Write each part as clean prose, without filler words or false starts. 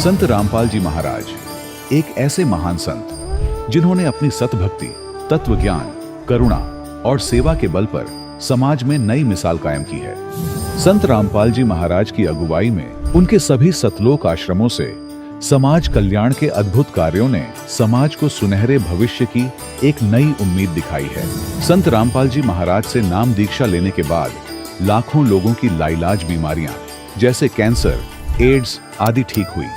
संत रामपाल जी महाराज एक ऐसे महान संत जिन्होंने अपनी सतभक्ति, तत्व ज्ञान, करुणा और सेवा के बल पर समाज में नई मिसाल कायम की है। संत रामपाल जी महाराज की अगुवाई में उनके सभी सतलोक आश्रमों से समाज कल्याण के अद्भुत कार्यों ने समाज को सुनहरे भविष्य की एक नई उम्मीद दिखाई है। संत रामपाल जी महाराज से नाम दीक्षा लेने के बाद लाखों लोगों की लाइलाज बीमारियां जैसे कैंसर, एड्स आदि ठीक हुई।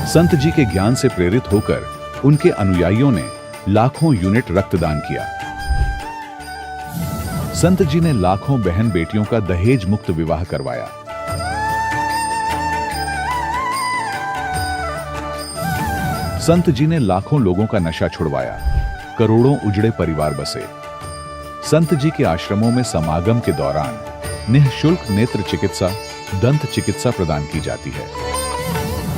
संत जी के ज्ञान से प्रेरित होकर उनके अनुयायियों ने लाखों यूनिट रक्तदान किया। संत जी ने लाखों बहन बेटियों का दहेज मुक्त विवाह करवाया। संत जी ने लाखों लोगों का नशा छुड़वाया, करोड़ों उजड़े परिवार बसे। संत जी के आश्रमों में समागम के दौरान निःशुल्क नेत्र चिकित्सा, दंत चिकित्सा प्रदान की जाती है।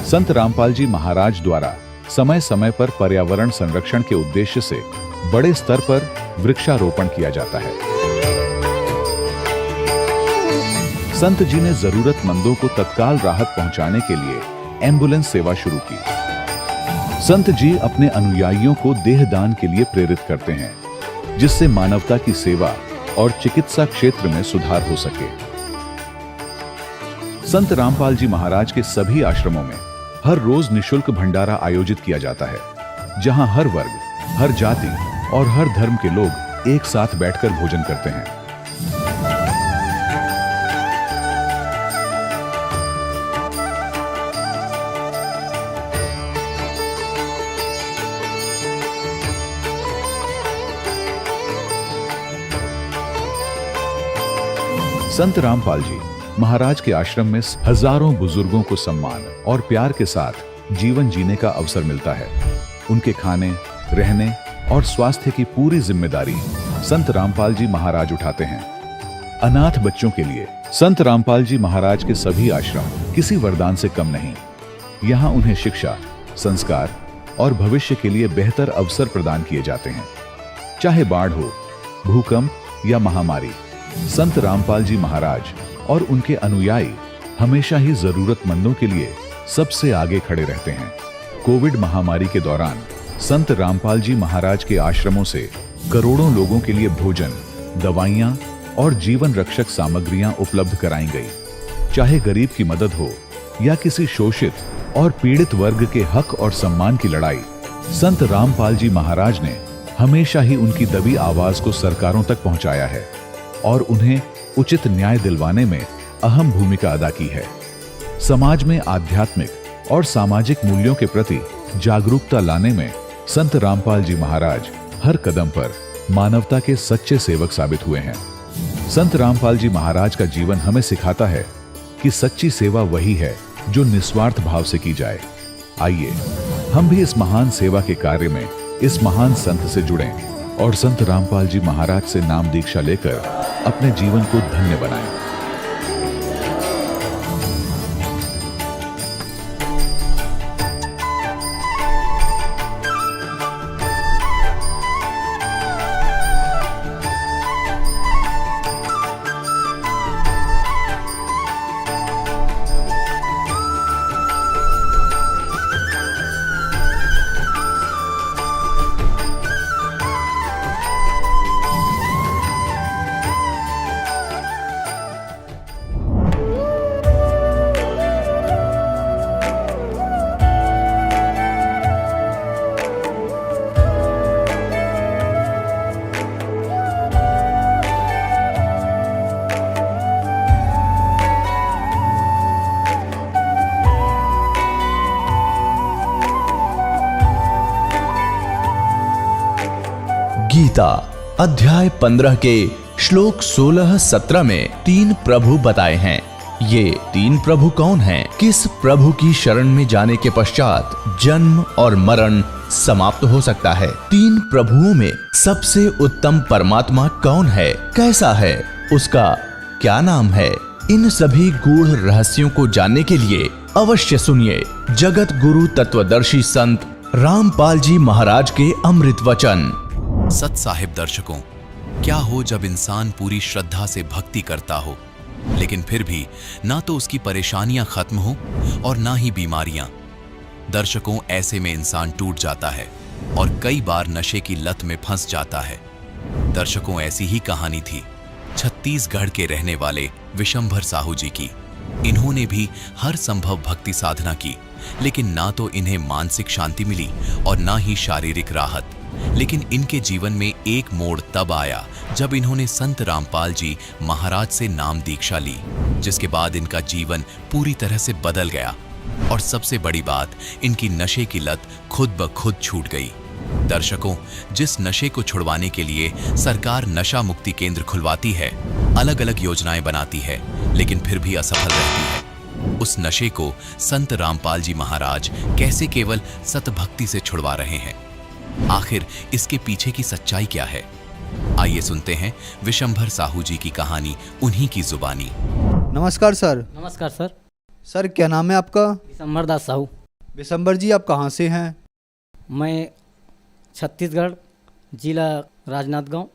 संत रामपाल जी महाराज द्वारा समय समय पर पर्यावरण संरक्षण के उद्देश्य से बड़े स्तर पर वृक्षारोपण किया जाता है। संत जी ने जरूरतमंदों को तत्काल राहत पहुंचाने के लिए एम्बुलेंस सेवा शुरू की। संत जी अपने अनुयायियों को देहदान के लिए प्रेरित करते हैं, जिससे मानवता की सेवा और चिकित्सा क्षेत्र में सुधार हो सके। संत रामपाल जी महाराज के सभी आश्रमों में हर रोज निःशुल्क भंडारा आयोजित किया जाता है, जहां हर वर्ग, हर जाति और हर धर्म के लोग एक साथ बैठकर भोजन करते हैं। संत रामपाल जी महाराज के आश्रम में हजारों बुजुर्गों को सम्मान और प्यार के साथ जीवन जीने का अवसर मिलता है। उनके खाने, रहने और स्वास्थ्य की पूरी जिम्मेदारी संत रामपाल जी महाराज उठाते हैं। अनाथ बच्चों के लिए संत रामपाल जी महाराज के सभी आश्रम किसी वरदान से कम नहीं। यहाँ उन्हें शिक्षा, संस्कार और भविष्य के लिए बेहतर अवसर प्रदान किए जाते हैं। चाहे बाढ़ हो, भूकंप या महामारी, संत रामपाल जी महाराज और उनके अनुयायी हमेशा ही जरूरतमंदों के लिए सबसे आगे खड़े रहते हैं। कोविड महामारी के दौरान संत रामपाल जी महाराज के आश्रमों से करोड़ों लोगों के लिए भोजन, दवाइयां और जीवन रक्षक सामग्रियां उपलब्ध कराई गई। चाहे गरीब की मदद हो या किसी शोषित और पीड़ित वर्ग के हक और सम्मान की लड़ाई, संत रामपाल जी महाराज ने हमेशा ही उनकी दबी आवाज को सरकारों तक पहुंचाया है और उन्हें उचित न्याय दिलवाने में अहम भूमिका अदा की है। समाज में आध्यात्मिक और सामाजिक मूल्यों के प्रति जागरूकता लाने में संत रामपाल जी महाराज हर कदम पर मानवता के सच्चे सेवक साबित हुए हैं। संत रामपाल जी महाराज का जीवन हमें सिखाता है कि सच्ची सेवा वही है जो निस्वार्थ भाव से की जाए। आइए हम भी इस महान सेवा के कार्य में इस महान संत से जुड़ें और संत रामपाल जी महाराज से नाम दीक्षा लेकर अपने जीवन को धन्य बनाएं। गीता अध्याय 15 के श्लोक 16-17 में 3 प्रभु बताए हैं। ये 3 प्रभु कौन हैं? किस प्रभु की शरण में जाने के पश्चात जन्म और मरण समाप्त हो सकता है? 3 प्रभुओं में सबसे उत्तम परमात्मा कौन है? कैसा है? उसका क्या नाम है? इन सभी गूढ़ रहस्यों को जानने के लिए अवश्य सुनिए जगत गुरु तत्वदर्शी संत रामपाल जी महाराज के अमृत वचन। सत साहिब दर्शकों, क्या हो जब इंसान पूरी श्रद्धा से भक्ति करता हो, लेकिन फिर भी ना तो उसकी परेशानियां खत्म हो और ना ही बीमारियां। दर्शकों, ऐसे में इंसान टूट जाता है और कई बार नशे की लत में फंस जाता है। दर्शकों, ऐसी ही कहानी थी छत्तीसगढ़ के रहने वाले विशंभर साहू जी की। इन्होंने भी हर संभव भक्ति साधना की, लेकिन ना तो इन्हें मानसिक शांति मिली और ना ही शारीरिक राहत। लेकिन इनके जीवन में एक मोड़ तब आया जब इन्होंने संत रामपाल जी महाराज से नाम दीक्षा ली, जिसके बाद इनका जीवन पूरी तरह से बदल गया। और सबसे बड़ी बात, इनकी नशे की लत खुद ब खुद छूट गई। दर्शकों, जिस नशे को छुड़वाने के लिए सरकार नशा मुक्ति केंद्र खुलवाती है, अलग अलग योजनाएं बनाती है, लेकिन फिर भी असफल रहती है, उस नशे को संत रामपाल जी महाराज कैसे केवल सतभक्ति से छुड़वा रहे हैं? आखिर इसके पीछे की सच्चाई क्या है? आइए सुनते हैं विशंभर साहू जी की कहानी उन्हीं की जुबानी। नमस्कार सर। नमस्कार सर। सर, क्या नाम है आपका? विशंभर दास साहू। विशंभर जी, आप कहाँ से हैं? मैं छत्तीसगढ़, जिला राजनांदगांव,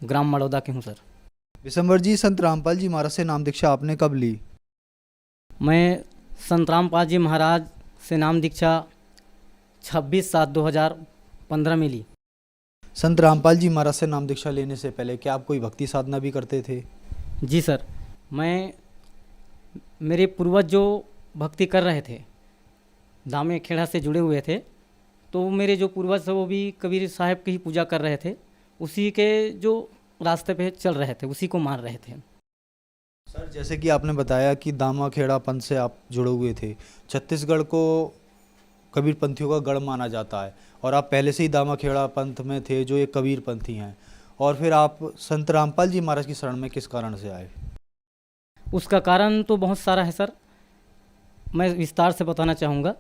ग्राम मड़ौदा के हूँ सर। विशंभर जी, संत रामपाल जी महाराज से नाम दीक्षा आपने कब ली? मैं संत रामपाल जी महाराज से नाम दीक्षा 26/7/2015 में ली। संत रामपाल जी महाराज से नाम दीक्षा लेने से पहले क्या आप कोई भक्ति साधना भी करते थे? जी सर, मेरे पूर्वज जो भक्ति कर रहे थे, दामे खेड़ा से जुड़े हुए थे, तो मेरे जो पूर्वज थे वो भी कबीर साहब की ही पूजा कर रहे थे, उसी के जो रास्ते पे चल रहे थे, उसी को मान रहे थे। सर, जैसे कि आपने बताया कि दामा खेड़ा पंथ से आप जुड़े हुए थे। छत्तीसगढ़ को कबीर पंथियों का गढ़ माना जाता है और आप पहले से ही दामा खेड़ा पंथ में थे, जो एक कबीर पंथी हैं। और फिर आप संत रामपाल जी महाराज की शरण में किस कारण से आए? उसका कारण तो बहुत सारा है सर, मैं विस्तार से बताना चाहूँगा।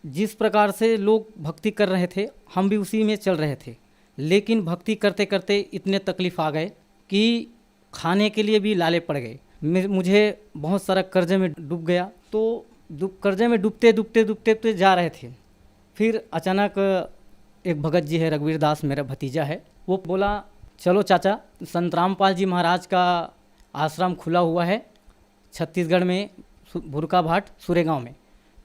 जिस प्रकार से लोग भक्ति कर रहे थे, हम भी उसी में चल रहे थे, लेकिन भक्ति करते करते इतने तकलीफ़ आ गए कि खाने के लिए भी लाले पड़ गए। मुझे बहुत सारा कर्जे में डूब गया। तो कर्जे में डूबते जा रहे थे। फिर अचानक एक भगत जी है, रघुवीर दास, मेरा भतीजा है, वो बोला, चलो चाचा, संत रामपाल जी महाराज का आश्रम खुला हुआ है छत्तीसगढ़ में, भुरका भाट सुरेगांव में,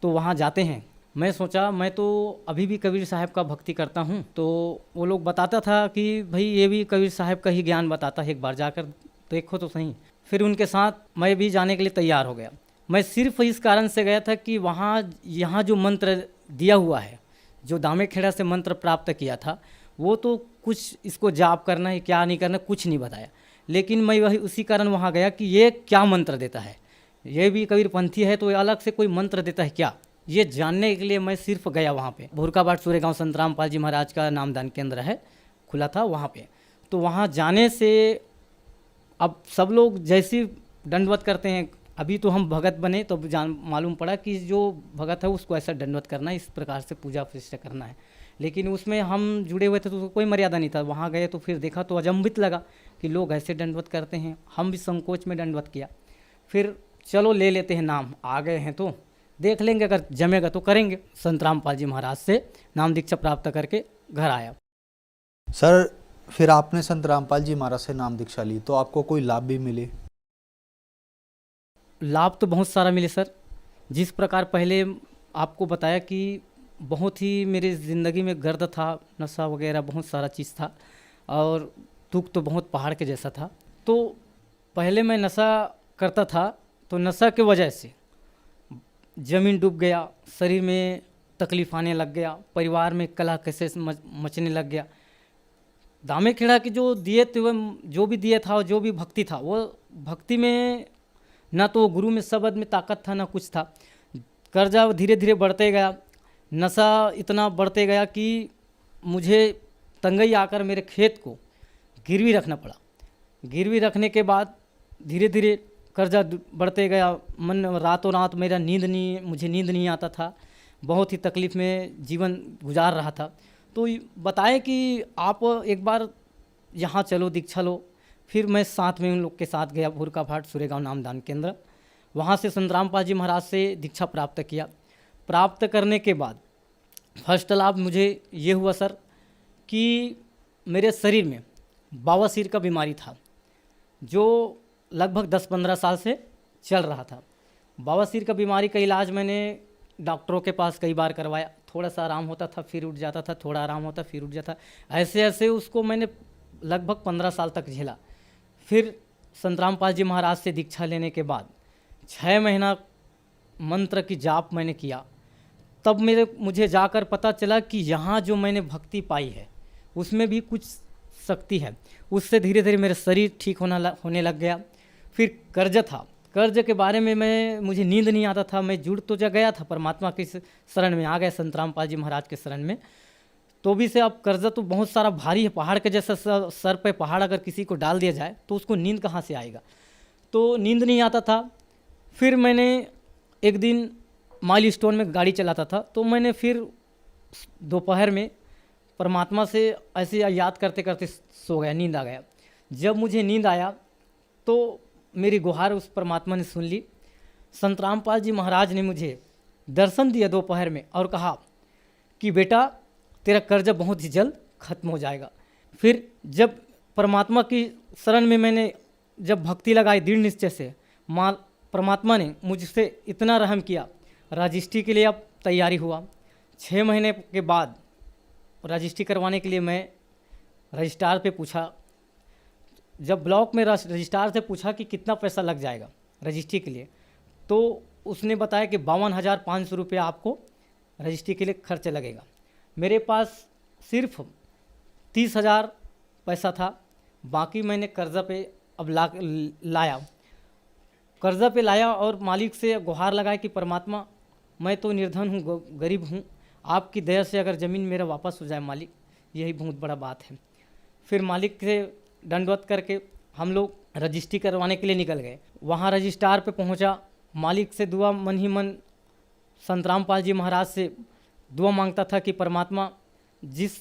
तो वहाँ जाते हैं। मैं सोचा, मैं तो अभी भी कबीर साहब का भक्ति करता हूँ, तो वो लोग बताता था कि भाई ये भी कबीर साहब का ही ज्ञान बताता है, एक बार जाकर देखो तो सही। फिर उनके साथ मैं भी जाने के लिए तैयार हो गया। मैं सिर्फ इस कारण से गया था कि यहाँ जो मंत्र दिया हुआ है, जो दामे खेड़ा से मंत्र प्राप्त किया था, वो तो कुछ इसको जाप करना है, क्या नहीं करना, कुछ नहीं बताया। लेकिन मैं वही उसी कारण वहाँ गया कि ये क्या मंत्र देता है, ये भी कबीर पंथी है तो अलग से कोई मंत्र देता है क्या, ये जानने के लिए मैं सिर्फ गया वहाँ पे। भुरका भाट सुरेगांव संत रामपाल जी महाराज का नामदान केंद्र है, खुला था वहाँ पे। तो वहाँ जाने से अब सब लोग जैसी दंडवत करते हैं, अभी तो हम भगत बने तो मालूम पड़ा कि जो भगत है उसको ऐसा दंडवत करना है, इस प्रकार से पूजा प्रतिष्ठा करना है। लेकिन उसमें हम जुड़े हुए थे तो कोई मर्यादा नहीं था। वहाँ गए तो फिर देखा तो अचंभित लगा कि लोग ऐसे दंडवत करते हैं। हम भी संकोच में दंडवत किया। फिर चलो ले लेते हैं नाम, आ गए हैं तो देख लेंगे, अगर जमेगा तो करेंगे। संत रामपाल जी महाराज से नाम दीक्षा प्राप्त करके घर आया। सर, फिर आपने संत रामपाल जी महाराज से नाम दीक्षा ली तो आपको कोई लाभ भी मिले? लाभ तो बहुत सारा मिले सर। जिस प्रकार पहले आपको बताया कि बहुत ही मेरे ज़िंदगी में गर्द था, नशा वगैरह बहुत सारा चीज़ था और दुख तो बहुत पहाड़ के जैसा था। तो पहले मैं नशा करता था, तो नशा के वजह से ज़मीन डूब गया, शरीर में तकलीफ़ आने लग गया, परिवार में कलह कैसे मचने लग गया। दामे खेड़ा के जो दिए थे, जो भी दिए था, जो भी भक्ति था, वो भक्ति में ना तो गुरु में शब्द में ताकत था, ना कुछ था। कर्जा धीरे धीरे बढ़ते गया, नशा इतना बढ़ते गया कि मुझे तंगई आकर मेरे खेत को गिरवी रखना पड़ा। गिरवी रखने के बाद धीरे धीरे कर्जा बढ़ते गया। मन रातों रात मुझे नींद नहीं आता था, बहुत ही तकलीफ़ में जीवन गुजार रहा था। तो बताए कि आप एक बार यहाँ चलो, दीक्षा लो। फिर मैं साथ में उन लोग के साथ गया भुरका भाट सुरेगांव नामदान केंद्र। वहाँ से संत रामपाल जी महाराज से दीक्षा प्राप्त किया। प्राप्त करने के बाद फर्स्ट लाभ मुझे ये हुआ सर कि मेरे शरीर में बवासीर का बीमारी था। जो लगभग 10-15 साल से चल रहा था। बवासीर का बीमारी का इलाज मैंने डॉक्टरों के पास कई बार करवाया, थोड़ा सा आराम होता था फिर उठ जाता था, थोड़ा आराम होता फिर उठ जाता, ऐसे ऐसे उसको मैंने लगभग 15 साल तक झेला। फिर संत रामपाल जी महाराज से दीक्षा लेने के बाद 6 महीना मंत्र की जाप मैंने किया, तब मुझे जाकर पता चला कि यहाँ जो मैंने भक्ति पाई है उसमें भी कुछ शक्ति है। उससे धीरे धीरे मेरा शरीर ठीक होने लग गया। फिर कर्ज था, कर्ज के बारे में मुझे नींद नहीं आता था। मैं जुड़ तो जा गया था, परमात्मा की शरण में आ गया, संत रामपाल जी महाराज के शरण में। तो भी से अब कर्जा तो बहुत सारा भारी है, पहाड़ के जैसा सर पे पहाड़ अगर किसी को डाल दिया जाए तो उसको नींद कहाँ से आएगा। तो नींद नहीं आता था। फिर मैंने एक दिन माइलस्टोन में गाड़ी चलाता था, तो मैंने फिर दोपहर में परमात्मा से ऐसे याद करते करते सो गया, नींद आ गया। जब मुझे नींद आया तो मेरी गुहार उस परमात्मा ने सुन ली। संत रामपाल जी महाराज ने मुझे दर्शन दिया दोपहर में और कहा कि बेटा तेरा कर्जा बहुत ही जल्द खत्म हो जाएगा। फिर जब परमात्मा की शरण में मैंने जब भक्ति लगाई दृढ़ निश्चय से, परमात्मा ने मुझसे इतना रहम किया। रजिस्ट्री के लिए अब तैयारी हुआ। 6 महीने के बाद रजिस्ट्री करवाने के लिए मैं रजिस्ट्रार पे पूछा, जब ब्लॉक में रजिस्ट्रार से पूछा कि कितना पैसा लग जाएगा रजिस्ट्री के लिए, तो उसने बताया कि 52,500 रुपया आपको रजिस्ट्री के लिए खर्च लगेगा। मेरे पास सिर्फ 30,000 पैसा था, बाकी मैंने कर्जा पे अब लाया, कर्जा पे लाया और मालिक से गुहार लगाया कि परमात्मा मैं तो निर्धन हूँ, गरीब हूँ, आपकी दया से अगर ज़मीन मेरा वापस हो जाए मालिक, यही बहुत बड़ा बात है। फिर मालिक से दंडवत करके हम लोग रजिस्ट्री करवाने के लिए निकल गए। वहाँ रजिस्ट्रार पे पहुँचा, मालिक से दुआ मन ही मन संत रामपाल जी महाराज से दुआ मांगता था कि परमात्मा जिस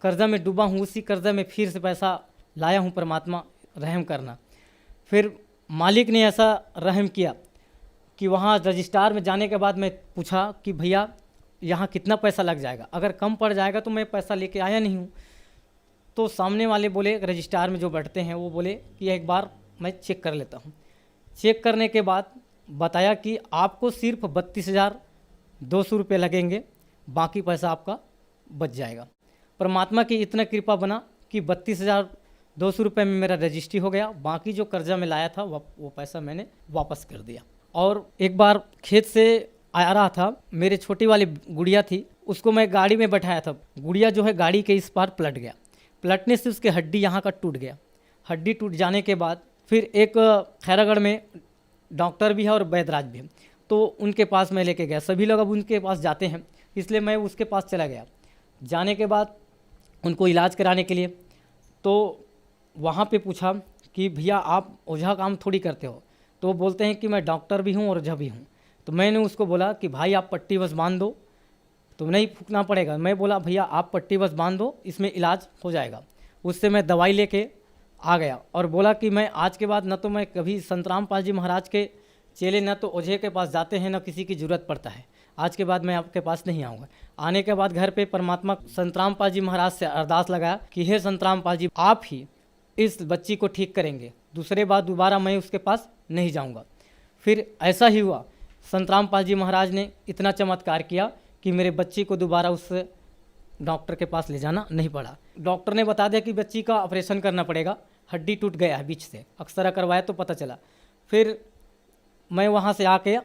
कर्जा में डूबा हूँ उसी कर्जा में फिर से पैसा लाया हूँ, परमात्मा रहम करना। फिर मालिक ने ऐसा रहम किया कि वहाँ रजिस्ट्रार में जाने के बाद मैं पूछा कि भैया यहाँ कितना पैसा लग जाएगा, अगर कम पड़ जाएगा तो मैं पैसा लेके आया नहीं हूँ। तो सामने वाले बोले, रजिस्ट्रार में जो बैठते हैं वो बोले कि एक बार मैं चेक कर लेता हूँ। चेक करने के बाद बताया कि आपको सिर्फ 32,200 रुपये लगेंगे, बाकी पैसा आपका बच जाएगा। परमात्मा की इतना कृपा बना कि 32,200 रुपये में मेरा रजिस्ट्री हो गया। बाकी जो कर्जा में लाया था वो पैसा मैंने वापस कर दिया। और एक बार खेत से आ रहा था, मेरे छोटी वाली गुड़िया थी, उसको मैं गाड़ी में बैठाया था। गुड़िया जो है गाड़ी के इस पार पलट गया, पलटने से उसके हड्डी यहाँ का टूट गया। हड्डी टूट जाने के बाद फिर एक खैरागढ़ में डॉक्टर भी है और वैद्यराज भी है, तो उनके पास मैं लेके गया। सभी लोग अब उनके पास जाते हैं, इसलिए मैं उसके पास चला गया। जाने के बाद उनको इलाज कराने के लिए तो वहाँ पे पूछा कि भैया आप ओझा काम थोड़ी करते हो, तो वो बोलते हैं कि मैं डॉक्टर भी हूँ और ओझा भी हूँ। तो मैंने उसको बोला कि भाई आप पट्टी बस बांध दो, तो नहीं फूकना पड़ेगा। मैं बोला भैया आप पट्टी बस बांध दो, इसमें इलाज हो जाएगा। उससे मैं दवाई लेके आ गया और बोला कि मैं आज के बाद न तो मैं कभी संत रामपाल जी महाराज के चेले न तो ओझे के पास जाते हैं, न किसी की ज़रूरत पड़ता है, आज के बाद मैं आपके पास नहीं आऊँगा। आने के बाद घर पे परमात्मा संत रामपाल जी महाराज से अरदास लगाया कि हे संत रामपाल जी, आप ही इस बच्ची को ठीक करेंगे, दूसरे बार दोबारा मैं उसके पास नहीं जाऊँगा। फिर ऐसा ही हुआ, संत रामपाल जी महाराज ने इतना चमत्कार किया कि मेरे बच्ची को दोबारा उस डॉक्टर के पास ले जाना नहीं पड़ा। डॉक्टर ने बता दिया कि बच्ची का ऑपरेशन करना पड़ेगा, हड्डी टूट गया है बीच से, अक्सरा करवाया तो पता चला। फिर मैं वहाँ से आके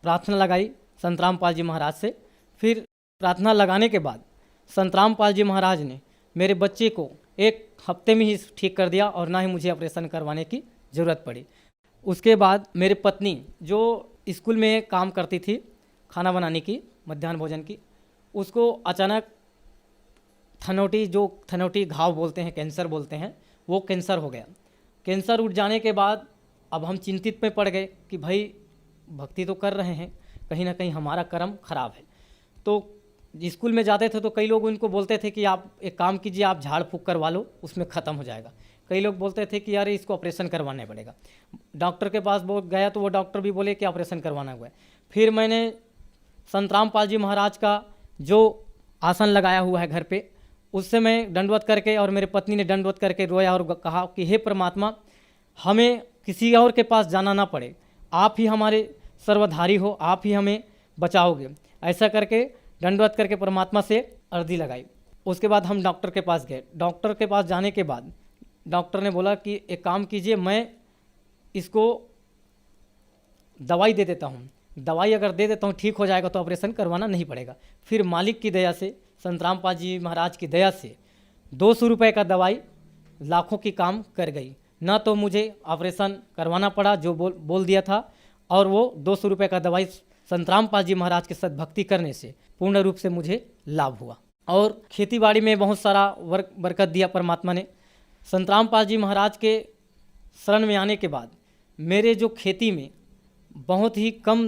प्रार्थना लगाई संत रामपाल जी महाराज से। फिर प्रार्थना लगाने के बाद संत रामपाल जी महाराज ने मेरे बच्चे को 1 हफ्ते में ही ठीक कर दिया और ना ही मुझे ऑपरेशन करवाने की ज़रूरत पड़ी। उसके बाद मेरी पत्नी जो स्कूल में काम करती थी खाना बनाने की, मध्याह्न भोजन की, उसको अचानक थनोटी घाव बोलते हैं, कैंसर बोलते हैं, वो कैंसर हो गया। कैंसर उठ जाने के बाद अब हम चिंतित में पड़ गए कि भाई भक्ति तो कर रहे हैं, कहीं ना कहीं हमारा कर्म खराब है। तो स्कूल में जाते थे तो कई लोग उनको बोलते थे कि आप एक काम कीजिए, आप झाड़ फूँक करवा लो, उसमें ख़त्म हो जाएगा। कई लोग बोलते थे कि यार इसको ऑपरेशन करवाना पड़ेगा। डॉक्टर के पास गया तो वो डॉक्टर भी बोले कि ऑपरेशन करवाना हुआ है। फिर मैंने संत रामपाल जी महाराज का जो आसन लगाया हुआ है घर पे, उससे मैं दंडवत करके और मेरे पत्नी ने दंडवत करके रोया और कहा कि हे परमात्मा, हमें किसी और के पास जाना ना पड़े, आप ही हमारे सर्वधारी हो, आप ही हमें बचाओगे। ऐसा करके दंडवत करके परमात्मा से अर्जी लगाई। उसके बाद हम डॉक्टर के पास गए। डॉक्टर के पास जाने के बाद डॉक्टर ने बोला कि एक काम कीजिए, मैं इसको दवाई दे देता हूँ, दवाई अगर दे देता हूँ ठीक हो जाएगा तो ऑपरेशन करवाना नहीं पड़ेगा। फिर मालिक की दया से, संत रामपाल जी महाराज की दया से 200 रुपये का दवाई लाखों की काम कर गई। ना तो मुझे ऑपरेशन करवाना पड़ा जो बोल दिया था, और वो 200 रुपये का दवाई संत रामपाल जी महाराज के सद्भक्ति करने से पूर्ण रूप से मुझे लाभ हुआ। और खेती बाड़ी में बहुत सारा बरकत दिया परमात्मा ने। संत रामपाल जी महाराज के शरण में आने के बाद मेरे जो खेती में बहुत ही कम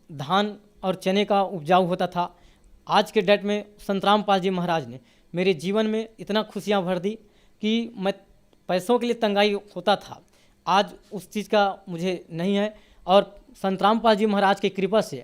धान और चने का उपजाऊ होता था, आज के डेट में संत रामपाल जी महाराज ने मेरे जीवन में इतना खुशियाँ भर दी कि मैं पैसों के लिए तंगाई होता था, आज उस चीज़ का मुझे नहीं है। और संत रामपाल जी महाराज की कृपा से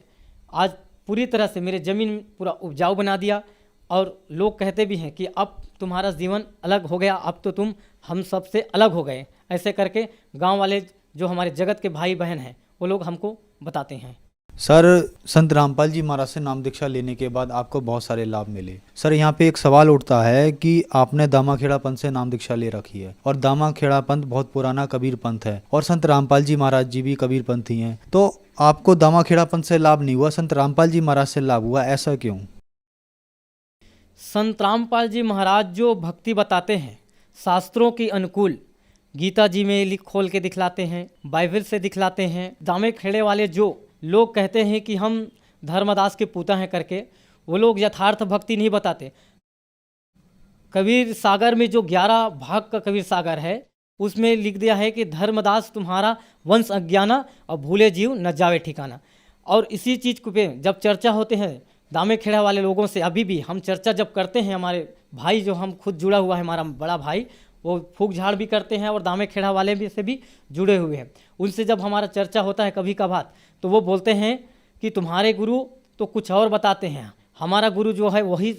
आज पूरी तरह से मेरे ज़मीन पूरा उपजाऊ बना दिया। और लोग कहते भी हैं कि अब तुम्हारा जीवन अलग हो गया, अब तो तुम हम सब से अलग हो गए। ऐसे करके गांव वाले जो हमारे जगत के भाई बहन हैं वो लोग हमको बताते हैं। सर, संत रामपाल जी महाराज से नाम दीक्षा लेने के बाद आपको बहुत सारे लाभ मिले। सर, यहाँ पे एक सवाल उठता है कि आपने दामाखेड़ा पंथ से नाम दीक्षा ले रखी है, और दामाखेड़ा पंथ बहुत पुराना कबीर पंथ है, और संत रामपाल जी महाराज जी भी कबीर पंथी हैं, तो आपको दामाखेड़ा पंथ से लाभ नहीं हुआ, संत रामपाल जी महाराज से लाभ हुआ, ऐसा क्यों? संत रामपाल जी महाराज जो भक्ति बताते हैं शास्त्रों के अनुकूल, गीता जी में लिख खोल के दिखलाते हैं, बाइबल से दिखलाते हैं। दामे खेड़े वाले जो लोग कहते हैं कि हम धर्मदास के पूता हैं करके, वो लोग यथार्थ भक्ति नहीं बताते। कबीर सागर में जो 11 भाग का कबीर सागर है उसमें लिख दिया है कि धर्मदास तुम्हारा वंश अज्ञाना और भूले जीव न जावे ठिकाना। और इसी चीज़ को पे जब चर्चा होते हैं दामे खेड़ा वाले लोगों से, अभी भी हम चर्चा जब करते हैं, हमारे भाई जो हम खुद जुड़ा हुआ है, हमारा बड़ा भाई, वो फूक झाड़ भी करते हैं और दामे खेड़ा वाले भी से भी जुड़े हुए हैं। उनसे जब हमारा चर्चा होता है कभी कभार, तो वो बोलते हैं कि तुम्हारे गुरु तो कुछ और बताते हैं, हमारा गुरु जो है वही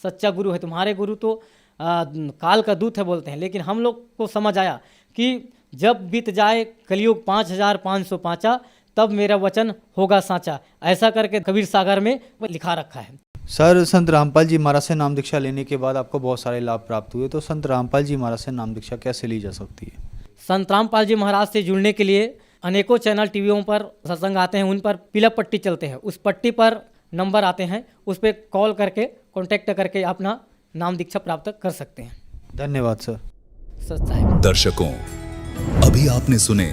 सच्चा गुरु है, तुम्हारे गुरु तो काल का दूत है बोलते हैं। लेकिन हम लोग को समझ आया कि जब बीत जाए कलयुग 5505 तब मेरा वचन होगा साचा। ऐसा करके कबीर सागर में लिखा रखा है। सर, संत रामपाल जी महाराज से नाम दीक्षा लेने के बाद आपको बहुत सारे लाभ प्राप्त हुए, तो संत रामपाल जी महाराज से नाम दीक्षा कैसे ली जा सकती है? संत रामपाल जी महाराज से जुड़ने के लिए अनेकों चैनल टीवियों पर सत्संग आते हैं, उन पर पीला पट्टी चलते हैं, उस पट्टी पर नंबर आते हैं, उस पर कॉल करके कॉन्टैक्ट करके अपना नाम दीक्षा प्राप्त कर सकते हैं। धन्यवाद सर। सच्चा है। दर्शकों, अभी आपने सुने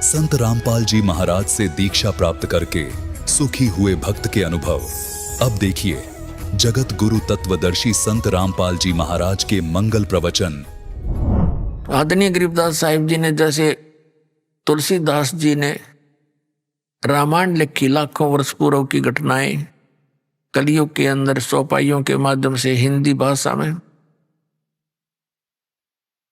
संत रामपाल जी महाराज से दीक्षा प्राप्त करके सुखी हुए भक्त के अनुभव। अब देखिए जगत गुरु तत्वदर्शी संत रामपाल जी महाराज के मंगल प्रवचन। आदरणीय गरीबदास साहिब जी ने, जैसे तुलसीदास जी ने रामायण लिखी, लाखों वर्ष पूर्व की घटनाएं कलयुग के अंदर चौपाइयों के माध्यम से हिंदी भाषा में,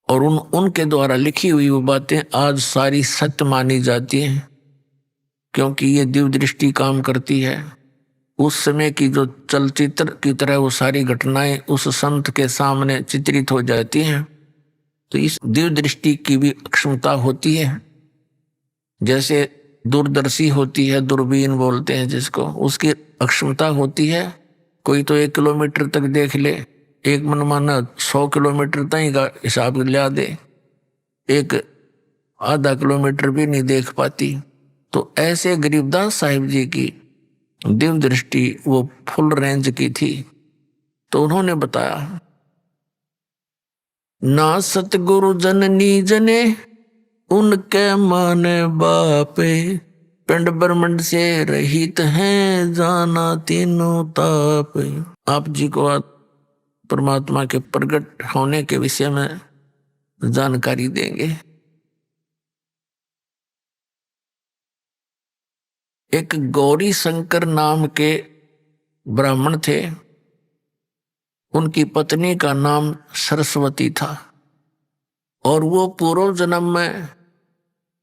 और उनके द्वारा लिखी हुई वो बातें आज सारी सत्य मानी जाती हैं, क्योंकि ये दिव्य दृष्टि काम करती है। उस समय की जो चलचित्र की तरह वो सारी घटनाएं उस संत के सामने चित्रित हो जाती हैं। तो इस दिव्य दृष्टि की भी अक्षमता होती है, जैसे दूरदर्शी होती है, दूरबीन बोलते हैं जिसको, उसकी अक्षमता होती है। कोई तो 1 किलोमीटर तक देख ले, एक मनमाना 100 किलोमीटर तक का हिसाब लिया दे, एक आधा किलोमीटर भी नहीं देख पाती। तो ऐसे गरीबदास साहिब जी की दिव्य दृष्टि वो फुल रेंज की थी। तो उन्होंने बताया, ना सतगुरु जननी जने उनके माने बापे, पिंड ब्रह्मंड से रहित हैं जाना तीनों ताप। आप जी को परमात्मा के प्रकट होने के विषय में जानकारी देंगे। एक गौरी शंकर नाम के ब्राह्मण थे, उनकी पत्नी का नाम सरस्वती था, और वो पूर्व जन्म में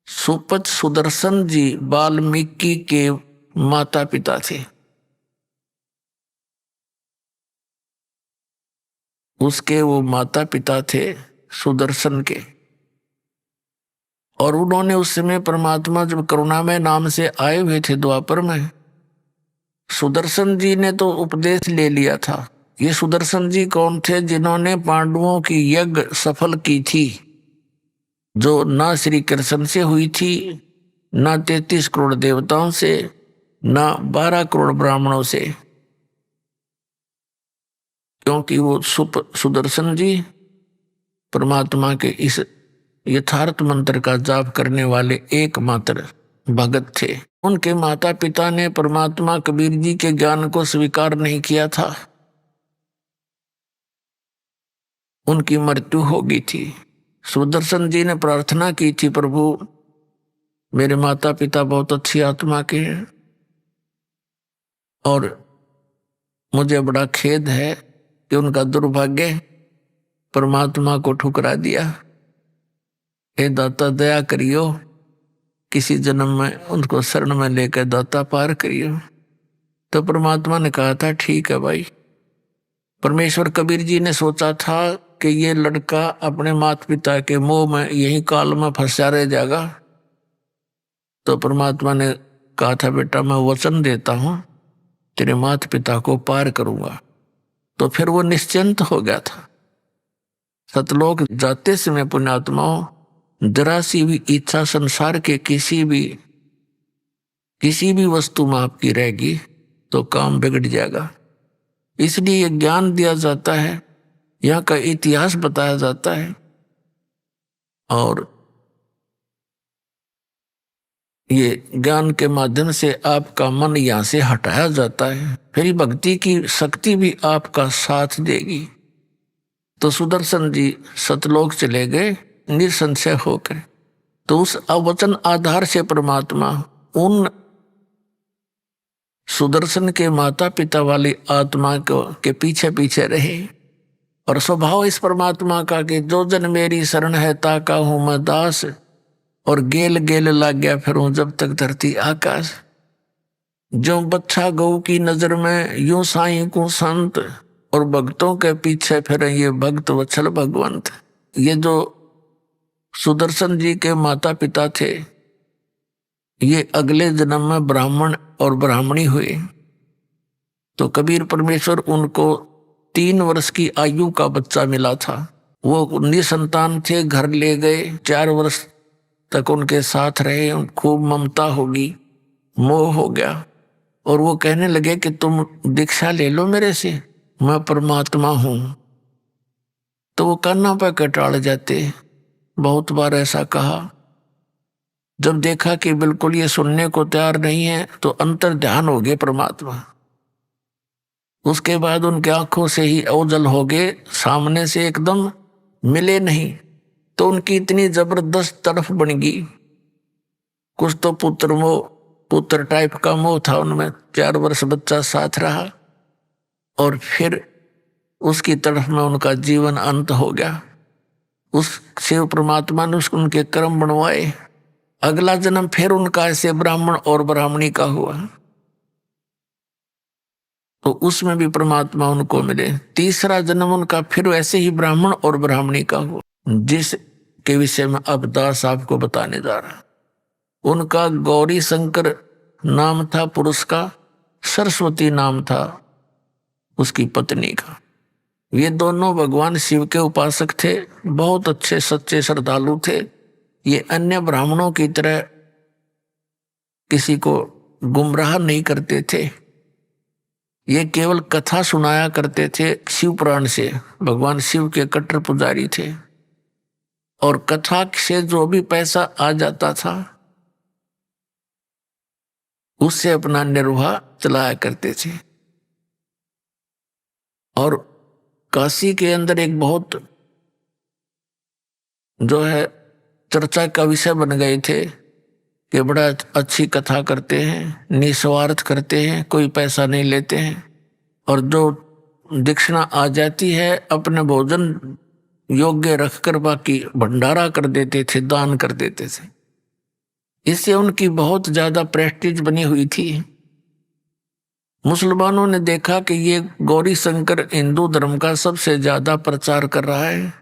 सुपत सुदर्शन जी वाल्मीकि के माता पिता थे। उसके वो माता पिता थे सुदर्शन के, और उन्होंने उस समय परमात्मा जब करुणामय नाम से आए हुए थे द्वापर में, सुदर्शन जी ने तो उपदेश ले लिया था। ये सुदर्शन जी कौन थे? जिन्होंने पांडवों की यज्ञ सफल की थी, जो ना श्री कृष्ण से हुई थी, ना 33 करोड़ देवताओं से, ना 12 करोड़ ब्राह्मणों से, क्योंकि वो सुदर्शन जी परमात्मा के इस यथार्थ मंत्र का जाप करने वाले एकमात्र भगत थे। उनके माता पिता ने परमात्मा कबीर जी के ज्ञान को स्वीकार नहीं किया था, उनकी मृत्यु हो गई थी। सुदर्शन जी ने प्रार्थना की थी, प्रभु मेरे माता पिता बहुत अच्छी आत्मा के हैं और मुझे बड़ा खेद है कि उनका दुर्भाग्य परमात्मा को ठुकरा दिया। हे दाता दया करियो, किसी जन्म में उनको शरण में लेकर दाता पार करियो। तो परमात्मा ने कहा था ठीक है भाई। परमेश्वर कबीर जी ने सोचा था कि ये लड़का अपने माता पिता के मोह में यही काल में फंसा रह जाएगा। तो परमात्मा ने कहा था बेटा मैं वचन देता हूं तेरे माता पिता को पार करूंगा। तो फिर वो निश्चिंत हो गया था। सतलोक जाते समय पुण्यात्माओं, जरा सी भी इच्छा संसार के किसी भी वस्तु में आपकी रहेगी तो काम बिगड़ जाएगा। इसलिए ये ज्ञान दिया जाता है, यहाँ का इतिहास बताया जाता है और ये ज्ञान के माध्यम से आपका मन यहाँ से हटाया जाता है, फिर भक्ति की शक्ति भी आपका साथ देगी। तो सुदर्शन जी सतलोक चले गए निसंशय होकर। तो उस अवचन आधार से परमात्मा उन सुदर्शन के माता पिता वाली आत्मा के पीछे पीछे रहे। और स्वभाव इस परमात्मा का कि जो जन मेरी शरण है ताका हूं मैं दास, और गेल गेल लाग गया फिर हूं जब तक धरती आकाश। जो बच्चा गऊ की नजर में यूं साईं को संत, और भक्तों के पीछे फिर ये भक्त वत्सल भगवंत। ये जो सुदर्शन जी के माता पिता थे ये अगले जन्म में ब्राह्मण और ब्राह्मणी हुए। तो कबीर परमेश्वर उनको 3 वर्ष की आयु का बच्चा मिला था। वो निसंतान थे, घर ले गए, 4 वर्ष तक उनके साथ रहे। खूब ममता होगी, मोह हो गया और वो कहने लगे कि तुम दीक्षा ले लो मेरे से, मैं परमात्मा हूं। तो वो कान्हा पर कटाड़ जाते। बहुत बार ऐसा कहा। जब देखा कि बिल्कुल ये सुनने को तैयार नहीं है तो अंतर ध्यान हो गए परमात्मा। उसके बाद उनके आंखों से ही ओझल हो गए, सामने से एकदम मिले नहीं। तो उनकी इतनी जबरदस्त तड़फ बन गई। कुछ तो पुत्र टाइप का मोह था उनमें। 4 वर्ष बच्चा साथ रहा और फिर उसकी तरफ में उनका जीवन अंत हो गया। उस शिव परमात्मा ने उनके कर्म बनवाए। अगला जन्म फिर उनका ऐसे ब्राह्मण और ब्राह्मणी का हुआ, तो उसमें भी परमात्मा उनको मिले। तीसरा जन्म उनका फिर वैसे ही ब्राह्मण और ब्राह्मणी का हुआ, जिस के विषय में अब दास आपको बताने जा रहा। उनका गौरी शंकर नाम था पुरुष का, सरस्वती नाम था उसकी पत्नी का। ये दोनों भगवान शिव के उपासक थे, बहुत अच्छे सच्चे श्रद्धालु थे। ये अन्य ब्राह्मणों की तरह किसी को गुमराह नहीं करते थे। ये केवल कथा सुनाया करते थे शिव पुराण से। भगवान शिव के कट्टर पुजारी थे और कथा से जो भी पैसा आ जाता था उससे अपना निर्वाह चलाया करते थे। और काशी के अंदर एक बहुत जो है चर्चा का विषय बन गए थे कि बड़ा अच्छी कथा करते हैं, निस्वार्थ करते हैं, कोई पैसा नहीं लेते हैं, और जो दक्षिणा आ जाती है अपने भोजन योग्य रखकर बाकी भंडारा कर देते थे, दान कर देते थे। इससे उनकी बहुत ज्यादा प्रेस्टीज बनी हुई थी। मुसलमानों ने देखा कि ये गौरी शंकर हिंदू धर्म का सबसे ज्यादा प्रचार कर रहा है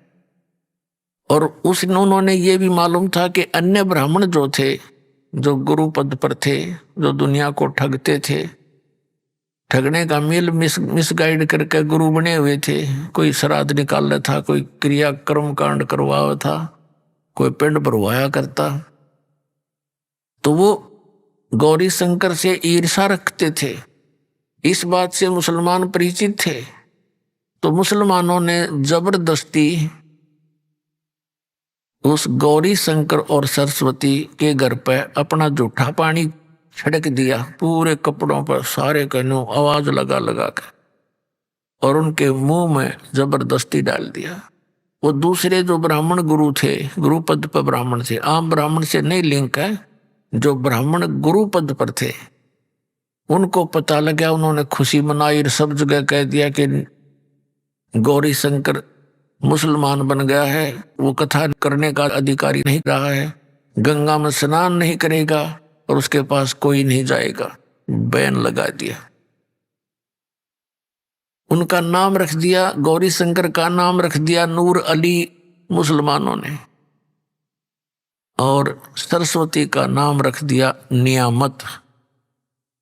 और उन्होंने ये भी मालूम था कि अन्य ब्राह्मण जो थे, जो गुरु पद पर थे, जो दुनिया को ठगते थे, ठगने का मील मिसगाइड करके गुरु बने हुए थे, कोई श्राद्ध निकाल रहा था, कोई क्रिया कर्म कांड करवा था, कोई पिंड भरवाया करता, तो वो गौरी शंकर से ईर्षा रखते थे। इस बात से मुसलमान परिचित थे। तो मुसलमानों ने जबरदस्ती उस गौरी शंकर और सरस्वती के घर पे अपना जूठा पानी छिड़क दिया, पूरे कपड़ों पर, सारे कहनों आवाज लगा लगा कर, और उनके मुंह में जबरदस्ती डाल दिया। वो दूसरे जो ब्राह्मण गुरु थे, गुरु पद पर ब्राह्मण थे, आम ब्राह्मण से नहीं लिंक है, जो ब्राह्मण गुरु पद पर थे, उनको पता लगा, उन्होंने खुशी मनाई, सब जगह कह दिया कि गौरी शंकर मुसलमान बन गया है, वो कथा करने का अधिकारी नहीं रहा है, गंगा में स्नान नहीं करेगा और उसके पास कोई नहीं जाएगा, बैन लगा दिया। उनका नाम रख दिया, गौरी शंकर का नाम रख दिया नूर अली मुसलमानों ने, और सरस्वती का नाम रख दिया नियामत।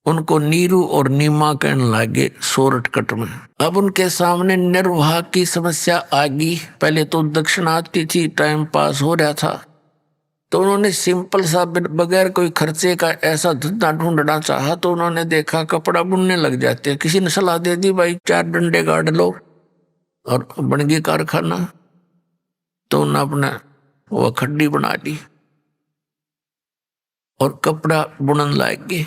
उनको नीरू और नीमा कहने लगे शॉर्टकट में। अब उनके सामने निर्वाह की समस्या आ गई। पहले तो दक्षिणा आती थी, टाइम पास हो रहा था, तो उन्होंने सिंपल सा बगैर कोई खर्चे का ऐसा धंधा ढूंढना चाहा, तो उन्होंने देखा कपड़ा बुनने लग जाते हैं। किसी ने सलाह दे दी, भाई 4 डंडे गाड़ लो और बन गई कारखाना। तो उन्होंने अपना वो खड्डी बना ली और कपड़ा बुनन लग गए।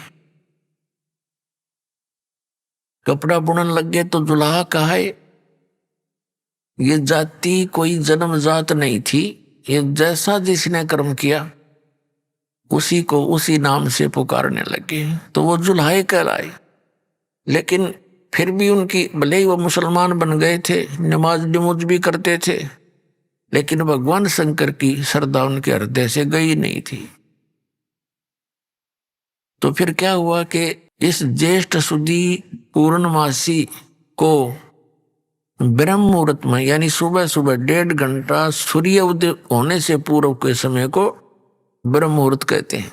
कपड़ा बुनन लग गए तो दुल्हा कहा है, ये जाति कोई जन्म जात नहीं थी, ये जैसा जिसने कर्म किया उसी को उसी नाम से पुकारने लगे, तो वो जुल्हाए कहलाए। लेकिन फिर भी उनकी, भले ही वो मुसलमान बन गए थे, नमाज नमूज भी करते थे, लेकिन भगवान शंकर की श्रद्धा उनके हृदय से गई नहीं थी। तो फिर क्या हुआ कि इस ज्येष्ठ सुदी पूर्णमासी को ब्रह्म मुहूर्त में, यानी सुबह सुबह 1.5 घंटा सूर्य उदय होने से पूर्व के समय को ब्रह्म मुहूर्त कहते हैं।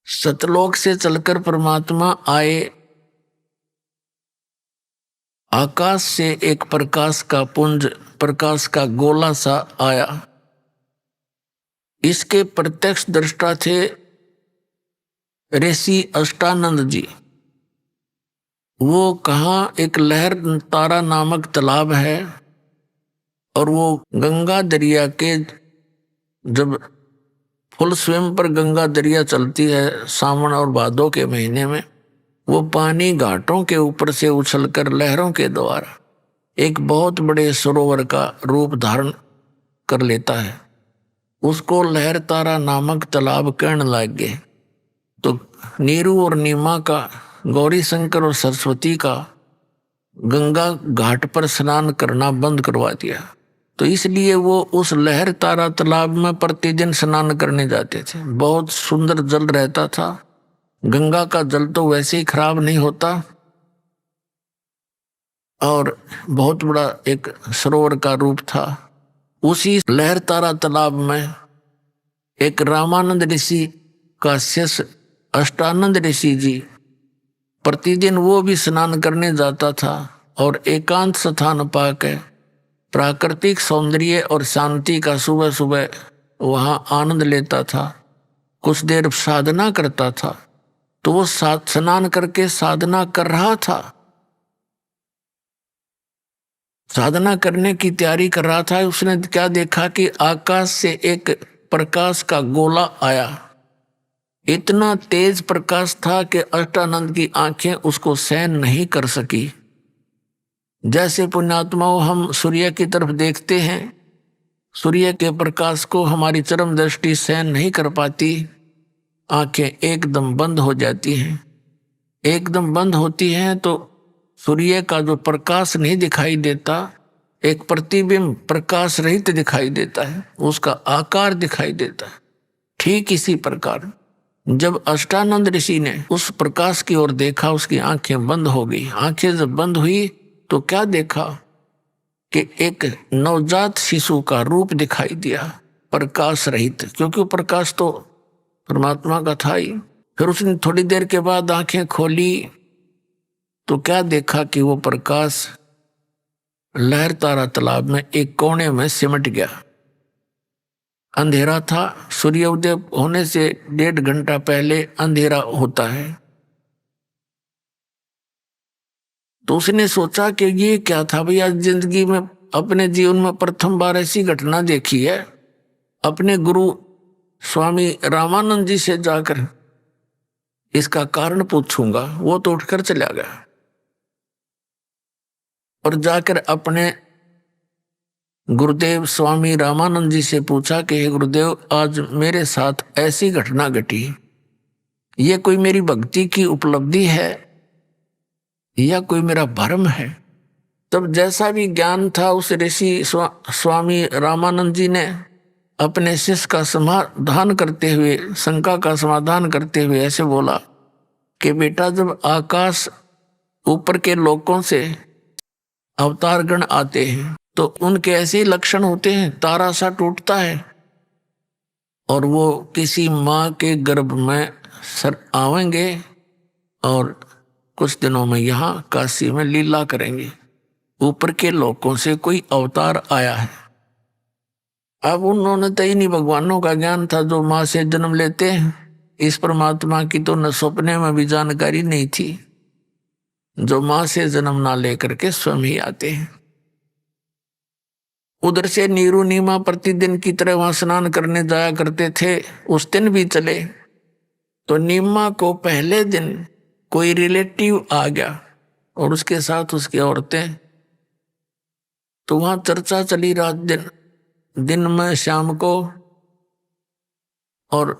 सतलोक से चलकर परमात्मा आए, आकाश से एक प्रकाश का पुंज, प्रकाश का गोला सा आया। इसके प्रत्यक्ष दृष्टा थे ऋषि अष्टानंद जी। वो कहाँ एक लहर तारा नामक तालाब है, और वो गंगा दरिया के, जब फुल स्विम पर गंगा दरिया चलती है सावन और भादों के महीने में, वो पानी घाटों के ऊपर से उछलकर लहरों के द्वारा एक बहुत बड़े सरोवर का रूप धारण कर लेता है। उसको लहर तारा नामक तालाब कहने लग गए। तो नीरू और नीमा का, गौरी शंकर और सरस्वती का गंगा घाट पर स्नान करना बंद करवा दिया। तो इसलिए वो उस लहर तारा तालाब में प्रतिदिन स्नान करने जाते थे। बहुत सुंदर जल रहता था। गंगा का जल तो वैसे ही खराब नहीं होता, और बहुत बड़ा एक सरोवर का रूप था। उसी लहर तारा तालाब में एक रामानंद ऋषि का शिष्य अष्टानंद ऋषि जी, प्रतिदिन वो भी स्नान करने जाता था, और एकांत स्थान पाकर प्राकृतिक सौंदर्य और शांति का सुबह सुबह वहाँ आनंद लेता था। कुछ देर साधना करता था। तो वो स्नान करके साधना कर रहा था, साधना करने की तैयारी कर रहा था। उसने क्या देखा कि आकाश से एक प्रकाश का गोला आया। इतना तेज प्रकाश था कि अष्टानंद की आंखें उसको सहन नहीं कर सकी। जैसे पुण्यात्माओं हम सूर्य की तरफ देखते हैं, सूर्य के प्रकाश को हमारी चरम दृष्टि सहन नहीं कर पाती, आंखें एकदम बंद हो जाती हैं। एकदम बंद होती हैं तो सूर्य का जो प्रकाश नहीं दिखाई देता, एक प्रतिबिंब प्रकाश रहित दिखाई देता है, उसका आकार दिखाई देता है। ठीक इसी प्रकार जब अष्टानंद ऋषि ने उस प्रकाश की ओर देखा, उसकी आंखें बंद हो गई। आंखें जब बंद हुई तो क्या देखा कि एक नवजात शिशु का रूप दिखाई दिया, प्रकाश रहित, क्योंकि वो प्रकाश तो परमात्मा का था ही। फिर उसने थोड़ी देर के बाद आंखें खोली तो क्या देखा कि वो प्रकाश लहरतारा तालाब में एक कोने में सिमट गया। अंधेरा था, सूर्योदय होने से 1.5 घंटा पहले अंधेरा होता है। तो उसने सोचा कि ये क्या था भैया, जिंदगी में अपने जीवन में प्रथम बार ऐसी घटना देखी है। अपने गुरु स्वामी रामानंद जी से जाकर इसका कारण पूछूंगा। वो तो उठकर चला गया और जाकर अपने गुरुदेव स्वामी रामानंद जी से पूछा कि हे गुरुदेव, आज मेरे साथ ऐसी घटना घटी, ये कोई मेरी भक्ति की उपलब्धि है या कोई मेरा भ्रम है। तब जैसा भी ज्ञान था उस ऋषि स्वामी रामानंद जी ने अपने शिष्य का समाधान करते हुए, शंका का समाधान करते हुए ऐसे बोला कि बेटा, जब आकाश ऊपर के लोकों से अवतारगण आते हैं तो उनके ऐसे ही लक्षण होते हैं। तारा सा टूटता है और वो किसी माँ के गर्भ में सर आवेंगे और कुछ दिनों में यहाँ काशी में लीला करेंगे। ऊपर के लोकों से कोई अवतार आया है। अब उन्होंने तो इन्हीं भगवानों का ज्ञान था जो माँ से जन्म लेते हैं। इस परमात्मा की तो न सपने में भी जानकारी नहीं थी, जो माँ से जन्म ना लेकर के स्वयं ही आते हैं। उधर से नीरू नीमा प्रतिदिन की तरह वहां स्नान करने जाया करते थे। उस दिन भी चले तो नीमा को पहले दिन कोई रिलेटिव आ गया और उसके साथ उसकी औरतें। तो वहां चर्चा चली रात दिन, दिन में शाम को। और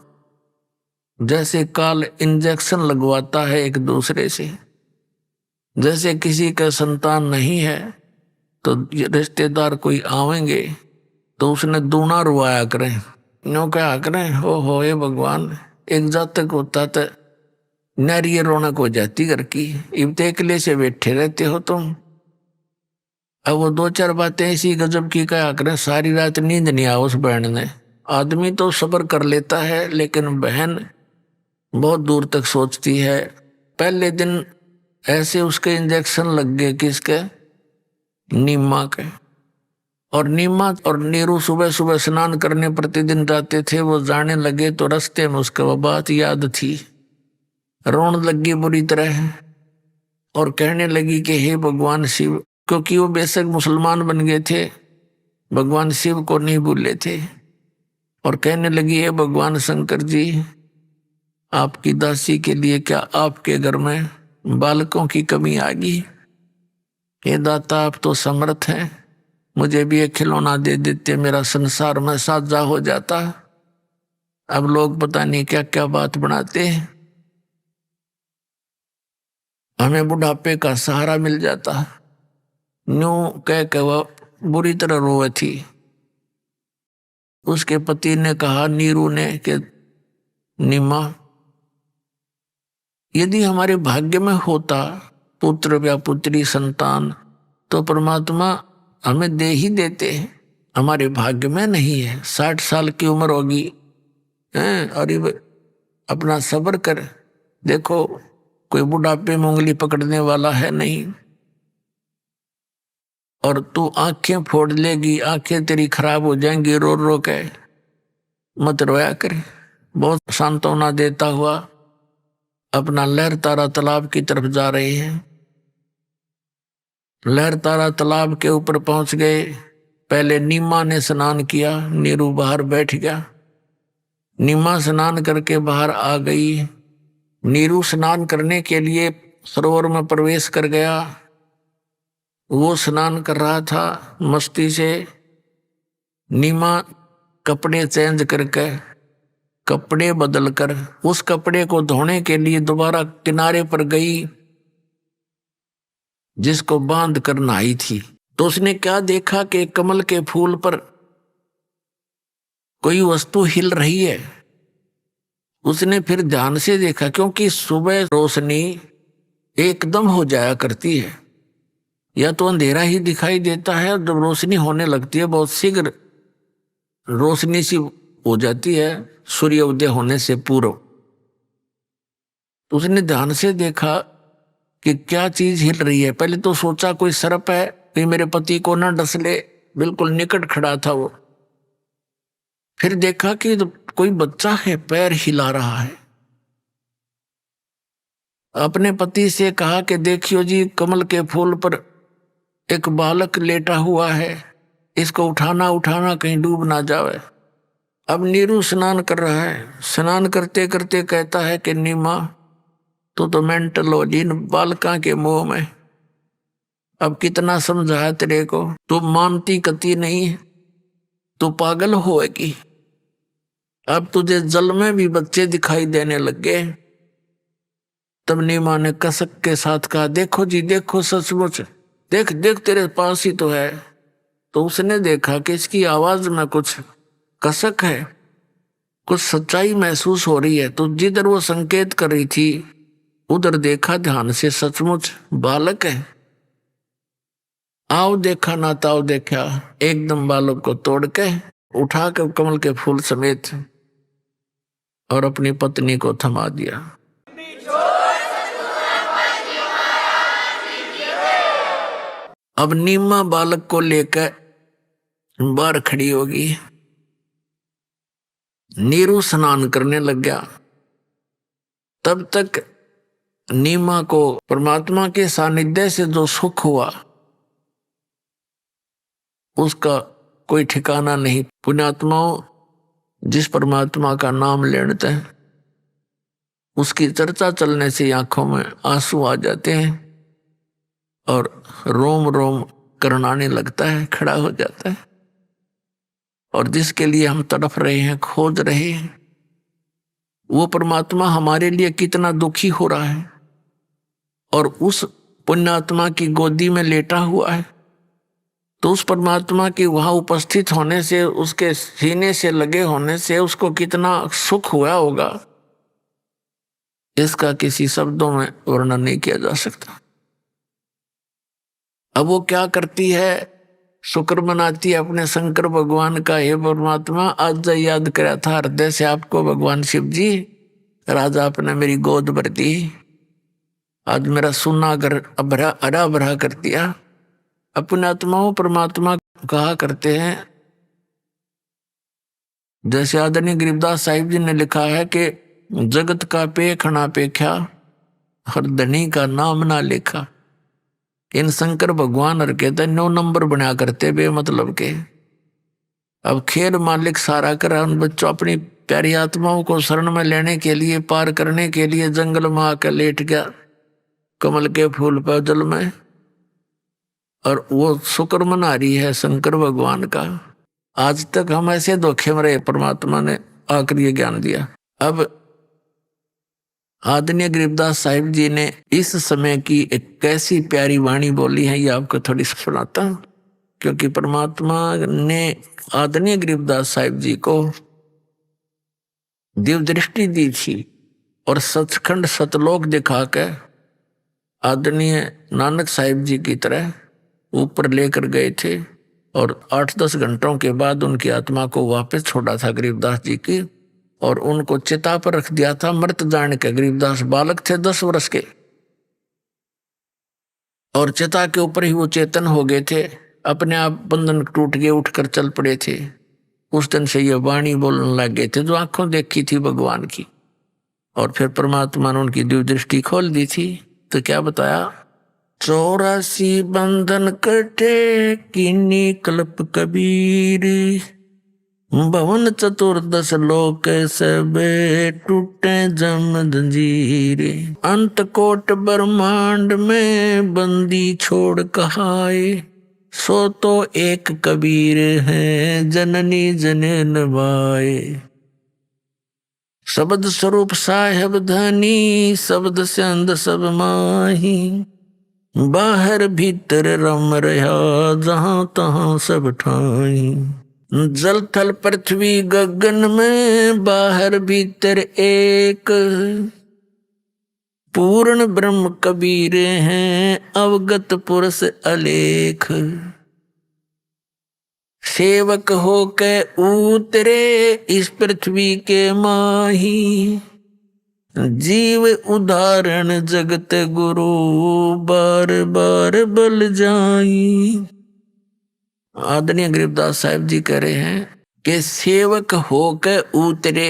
जैसे काल इंजेक्शन लगवाता है एक दूसरे से, जैसे किसी का संतान नहीं है तो रिश्तेदार कोई आवेंगे तो उसने दूना रुआया करें, नो क्या करें, हो ये भगवान, एक जातक होता तो नारी रौनक हो जाती घर की। इब अकेले से बैठे रहते हो तुम। अब वो 2-4 बातें ऐसी गजब की कहा करें, सारी रात नींद नहीं आ उस बहन ने। आदमी तो सब्र कर लेता है लेकिन बहन बहुत दूर तक सोचती है। पहले दिन ऐसे उसके इंजेक्शन लग गए, किसके, नीमा के। और नीमा और नीरू सुबह सुबह स्नान करने प्रतिदिन जाते थे। वो जाने लगे तो रास्ते में उसको वो बात याद थी, रोने लगी बुरी तरह और कहने लगी कि हे भगवान शिव, क्योंकि वो बेशक मुसलमान बन गए थे, भगवान शिव को नहीं भूले थे। और कहने लगी, हे भगवान शंकर जी, आपकी दासी के लिए क्या आपके घर में बालकों की कमी आ गई? हे दाता, आप तो समर्थ हैं, मुझे भी एक खिलौना दे देते, मेरा संसार में साझा हो जाता। अब लोग पता नहीं क्या क्या बात बनाते हैं, हमें बुढ़ापे का सहारा मिल जाता। न्यू कह के वह बुरी तरह रोए थी। उसके पति ने कहा नीरू ने कि नीमा, यदि हमारे भाग्य में होता पुत्र या पुत्री संतान तो परमात्मा हमें दे ही देते हैं। हमारे भाग्य में नहीं है। 60 साल की उम्र होगी हैं और ये अपना सब्र कर, देखो कोई बुढ़ापे में उंगली पकड़ने वाला है नहीं। और तू आंखें फोड़ लेगी, आंखें तेरी खराब हो जाएंगी रो रो के, मत रोया कर। बहुत सांत्वना देता हुआ अपना लहरतारा तालाब की तरफ जा रहे हैं। लहरतारा तालाब के ऊपर पहुंच गए। पहले नीमा ने स्नान किया, नीरू बाहर बैठ गया। नीमा स्नान करके बाहर आ गई। नीरू स्नान करने के लिए सरोवर में प्रवेश कर गया। वो स्नान कर रहा था मस्ती से। नीमा कपड़े चेंज करके, कपड़े बदलकर उस कपड़े को धोने के लिए दोबारा किनारे पर गई जिसको बांध कर नहाई थी। तो उसने क्या देखा कि कमल के फूल पर कोई वस्तु हिल रही है। उसने फिर ध्यान से देखा, क्योंकि सुबह रोशनी एकदम हो जाया करती है या तो अंधेरा ही दिखाई देता है, और जब रोशनी होने लगती है बहुत शीघ्र रोशनी सी हो जाती है सूर्य उदय होने से पूर्व। तो उसने ध्यान से देखा कि क्या चीज हिल रही है। पहले तो सोचा कोई सर्प है, कहीं मेरे पति को ना डस ले, बिल्कुल निकट खड़ा था वो। फिर देखा कि कोई बच्चा है, पैर हिला रहा है। अपने पति से कहा कि देखियो जी, कमल के फूल पर एक बालक लेटा हुआ है, इसको उठाना उठाना कहीं डूब ना जावे। अब नीरू स्नान कर रहा है, स्नान करते करते कहता है कि नीमा तू तो मेंटल हो जी, इन बालका के मोह में। अब कितना समझाया तेरे को, तू मानती कती नहीं है, तू पागल होएगी। अब तुझे जल में भी बच्चे दिखाई देने लग गए। तब नीमा ने कसक के साथ कहा, देखो जी देखो, सचमुच देख देख, तेरे पास ही तो है। तो उसने देखा कि इसकी आवाज में कुछ कसक है, कुछ सच्चाई महसूस हो रही है। तो जिधर वो संकेत कर रही थी उधर देखा ध्यान से, सचमुच बालक है। आओ देखा ना ताओ देखा, एकदम बालक को तोड़ के उठा के कमल के फूल समेत और अपनी पत्नी को थमा दिया। अब नीमा बालक को लेकर बाहर खड़ी होगी। नीरू स्नान करने लग गया। तब तक नीमा को परमात्मा के सानिध्य से जो सुख हुआ उसका कोई ठिकाना नहीं। पुण्यात्माओं, जिस परमात्मा का नाम लेते हैं उसकी चर्चा चलने से आंखों में आंसू आ जाते हैं और रोम रोम करनाने लगता है, खड़ा हो जाता है। और जिसके लिए हम तड़प रहे हैं, खोज रहे हैं, वो परमात्मा हमारे लिए कितना दुखी हो रहा है और उस पुण्यात्मा की गोदी में लेटा हुआ है। तो उस परमात्मा की वहां उपस्थित होने से, उसके सीने से लगे होने से उसको कितना सुख हुआ होगा, इसका किसी शब्दों में वर्णन नहीं किया जा सकता। अब वो क्या करती है, शुक्र मनाती है अपने शंकर भगवान का, हे परमात्मा आज याद कराया था हृदय से आपको भगवान शिव जी, राजा आपने मेरी गोद भर दी, आज मेरा सुना घर हरा भरा कर दिया। अपने आत्माओं परमात्मा कहा करते हैं, जैसे आदरणीय गरीबदास साहिब जी ने लिखा है कि जगत का पेखना पेख्या और धनी का नाम ना लिखा। इन शंकर भगवान और कहते 9 नंबर बना करते बेमतलब के। अब खेल मालिक सारा कर उन बच्चों अपनी प्यारी आत्माओं को शरण में लेने के लिए, पार करने के लिए जंगल में आकर लेट गया कमल के फूल पर जल में, और वो शुक्र मना रही है शंकर भगवान का। आज तक हम ऐसे धोखे में रहे, परमात्मा ने आकर ये ज्ञान दिया। अब आदरणीय गरीबदास साहिब जी ने इस समय की एक कैसी प्यारी वाणी बोली है, ये आपको थोड़ी सुनाता हूं। क्योंकि परमात्मा ने आदरणीय गरीबदास साहिब जी को दिव्य दृष्टि दी थी और सचखंड सतलोक दिखा के आदरणीय नानक साहिब जी की तरह ऊपर लेकर गए थे। और 8-10 घंटों के बाद उनकी आत्मा को वापस छोड़ा था गरीबदास जी की, और उनको चिता पर रख दिया था मृत जान के। गरीबदास बालक थे 10 वर्ष के, और चिता के ऊपर ही वो चेतन हो गए थे, अपने आप बंधन टूट गए, उठकर चल पड़े थे। उस दिन से ये वाणी बोलने लग गए थे जो आंखों देखी थी भगवान की। और फिर परमात्मा ने उनकी दिव्य दृष्टि खोल दी थी। तो क्या बताया, 84 बंधन कटे कीनी कल्प कबीर, भवन 14 लोक सबे टूटे जम जंजीर, अंत कोट ब्रह्मांड में बंदी छोड़ कहाए, सो तो एक कबीर है जननी जने नवाए। शब्द स्वरूप साहेब धनी, शब्द से अंध सब माही, बाहर भीतर रम रहा जहां तहां सब ठाई, जल थल पृथ्वी गगन में बाहर भीतर एक, पूर्ण ब्रह्म कबीर हैं अवगत पुरुष अलेख। सेवक हो के उतरे इस पृथ्वी के माही, जीव उदाहरण जगत गुरु बार बार बल जाई। आदरणीय गरीबदास साहब जी कह रहे हैं कि सेवक होकर उतरे,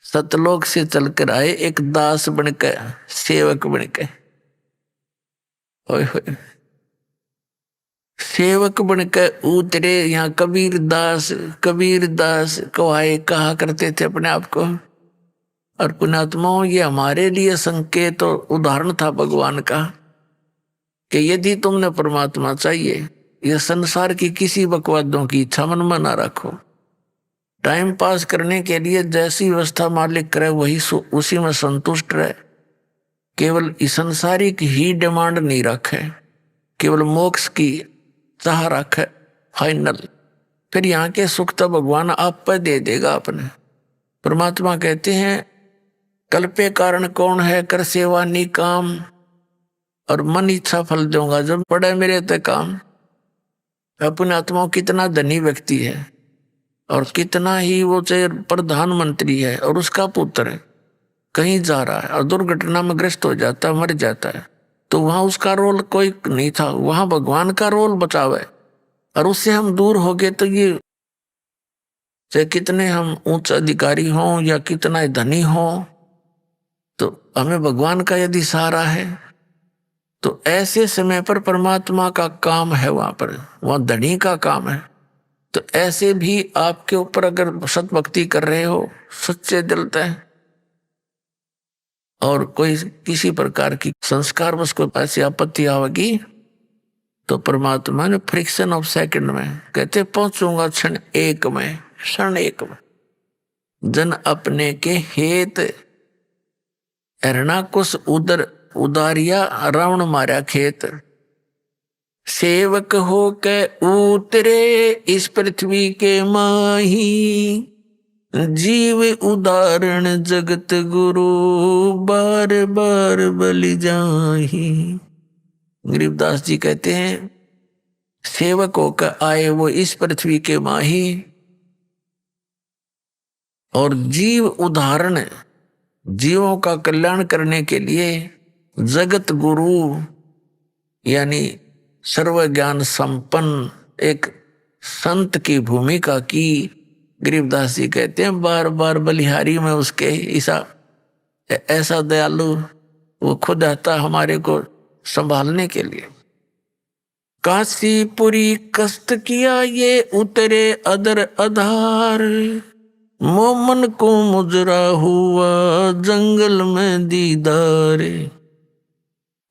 सतलोक से चलकर आए एक दास बनकर, सेवक बनकर, ओए होए, सेवक बनकर उतरे। यहाँ कबीर दास को आए कहा करते थे अपने आप को। और पुण्यात्माओं, ये हमारे लिए संकेत और उदाहरण था भगवान का कि यदि तुमने परमात्मा चाहिए, यह संसार की किसी बकवादों की इच्छा मन में ना रखो। टाइम पास करने के लिए जैसी व्यवस्था मालिक करे वही उसी में संतुष्ट रहे। केवल इस संसारिक ही डिमांड नहीं रखे, केवल मोक्ष की चाह रखे फाइनल। फिर यहाँ के सुख तो भगवान आप पर दे देगा अपने। परमात्मा कहते हैं कल्पे कारण कौन है, कर सेवा निकाम, और मन इच्छा फल दूंगा जब पड़े मेरे ते काम। अपने आत्माओं कितना धनी व्यक्ति है और कितना ही वो चाहे प्रधानमंत्री है और उसका पुत्र है, कहीं जा रहा है और दुर्घटना में ग्रस्त हो जाता है, मर जाता है, तो वहां उसका रोल कोई नहीं था, वहां भगवान का रोल बचावे। और उससे हम दूर हो गए तो ये चाहे कितने हम उच्च अधिकारी हों या कितना धनी हों, तो हमें भगवान का यदि सहारा है तो ऐसे समय पर परमात्मा का काम है, वहां धनी का काम है। तो ऐसे भी आपके ऊपर अगर सतभक्ति कर रहे हो सच्चे दिल से और कोई किसी प्रकार की संस्कार बस को ऐसी आपत्ति आवेगी, तो परमात्मा ने फ्रिक्शन ऑफ सेकंड में कहते पहुंचूंगा क्षण एक में जन अपने के हेत। हिरणाकुश उदारिया रावण मारा खेत, सेवक हो के उतरे इस पृथ्वी के माही, जीव उदाहरण जगत गुरु बार बार बलि जाही। गरीबदास जी कहते हैं सेवक होकर आए वो इस पृथ्वी के माही, और जीव उदाहरण जीवों का कल्याण करने के लिए जगत गुरु यानी सर्व ज्ञान संपन्न एक संत की भूमिका की। गरीबदास जी कहते हैं बार बार बलिहारी में उसके ऐसा दयालु वो खुद आता हमारे को संभालने के लिए। काशीपुरी कष्ट किया ये उतरे अदर अधार, मोमन को मुजरा हुआ जंगल में दीदार,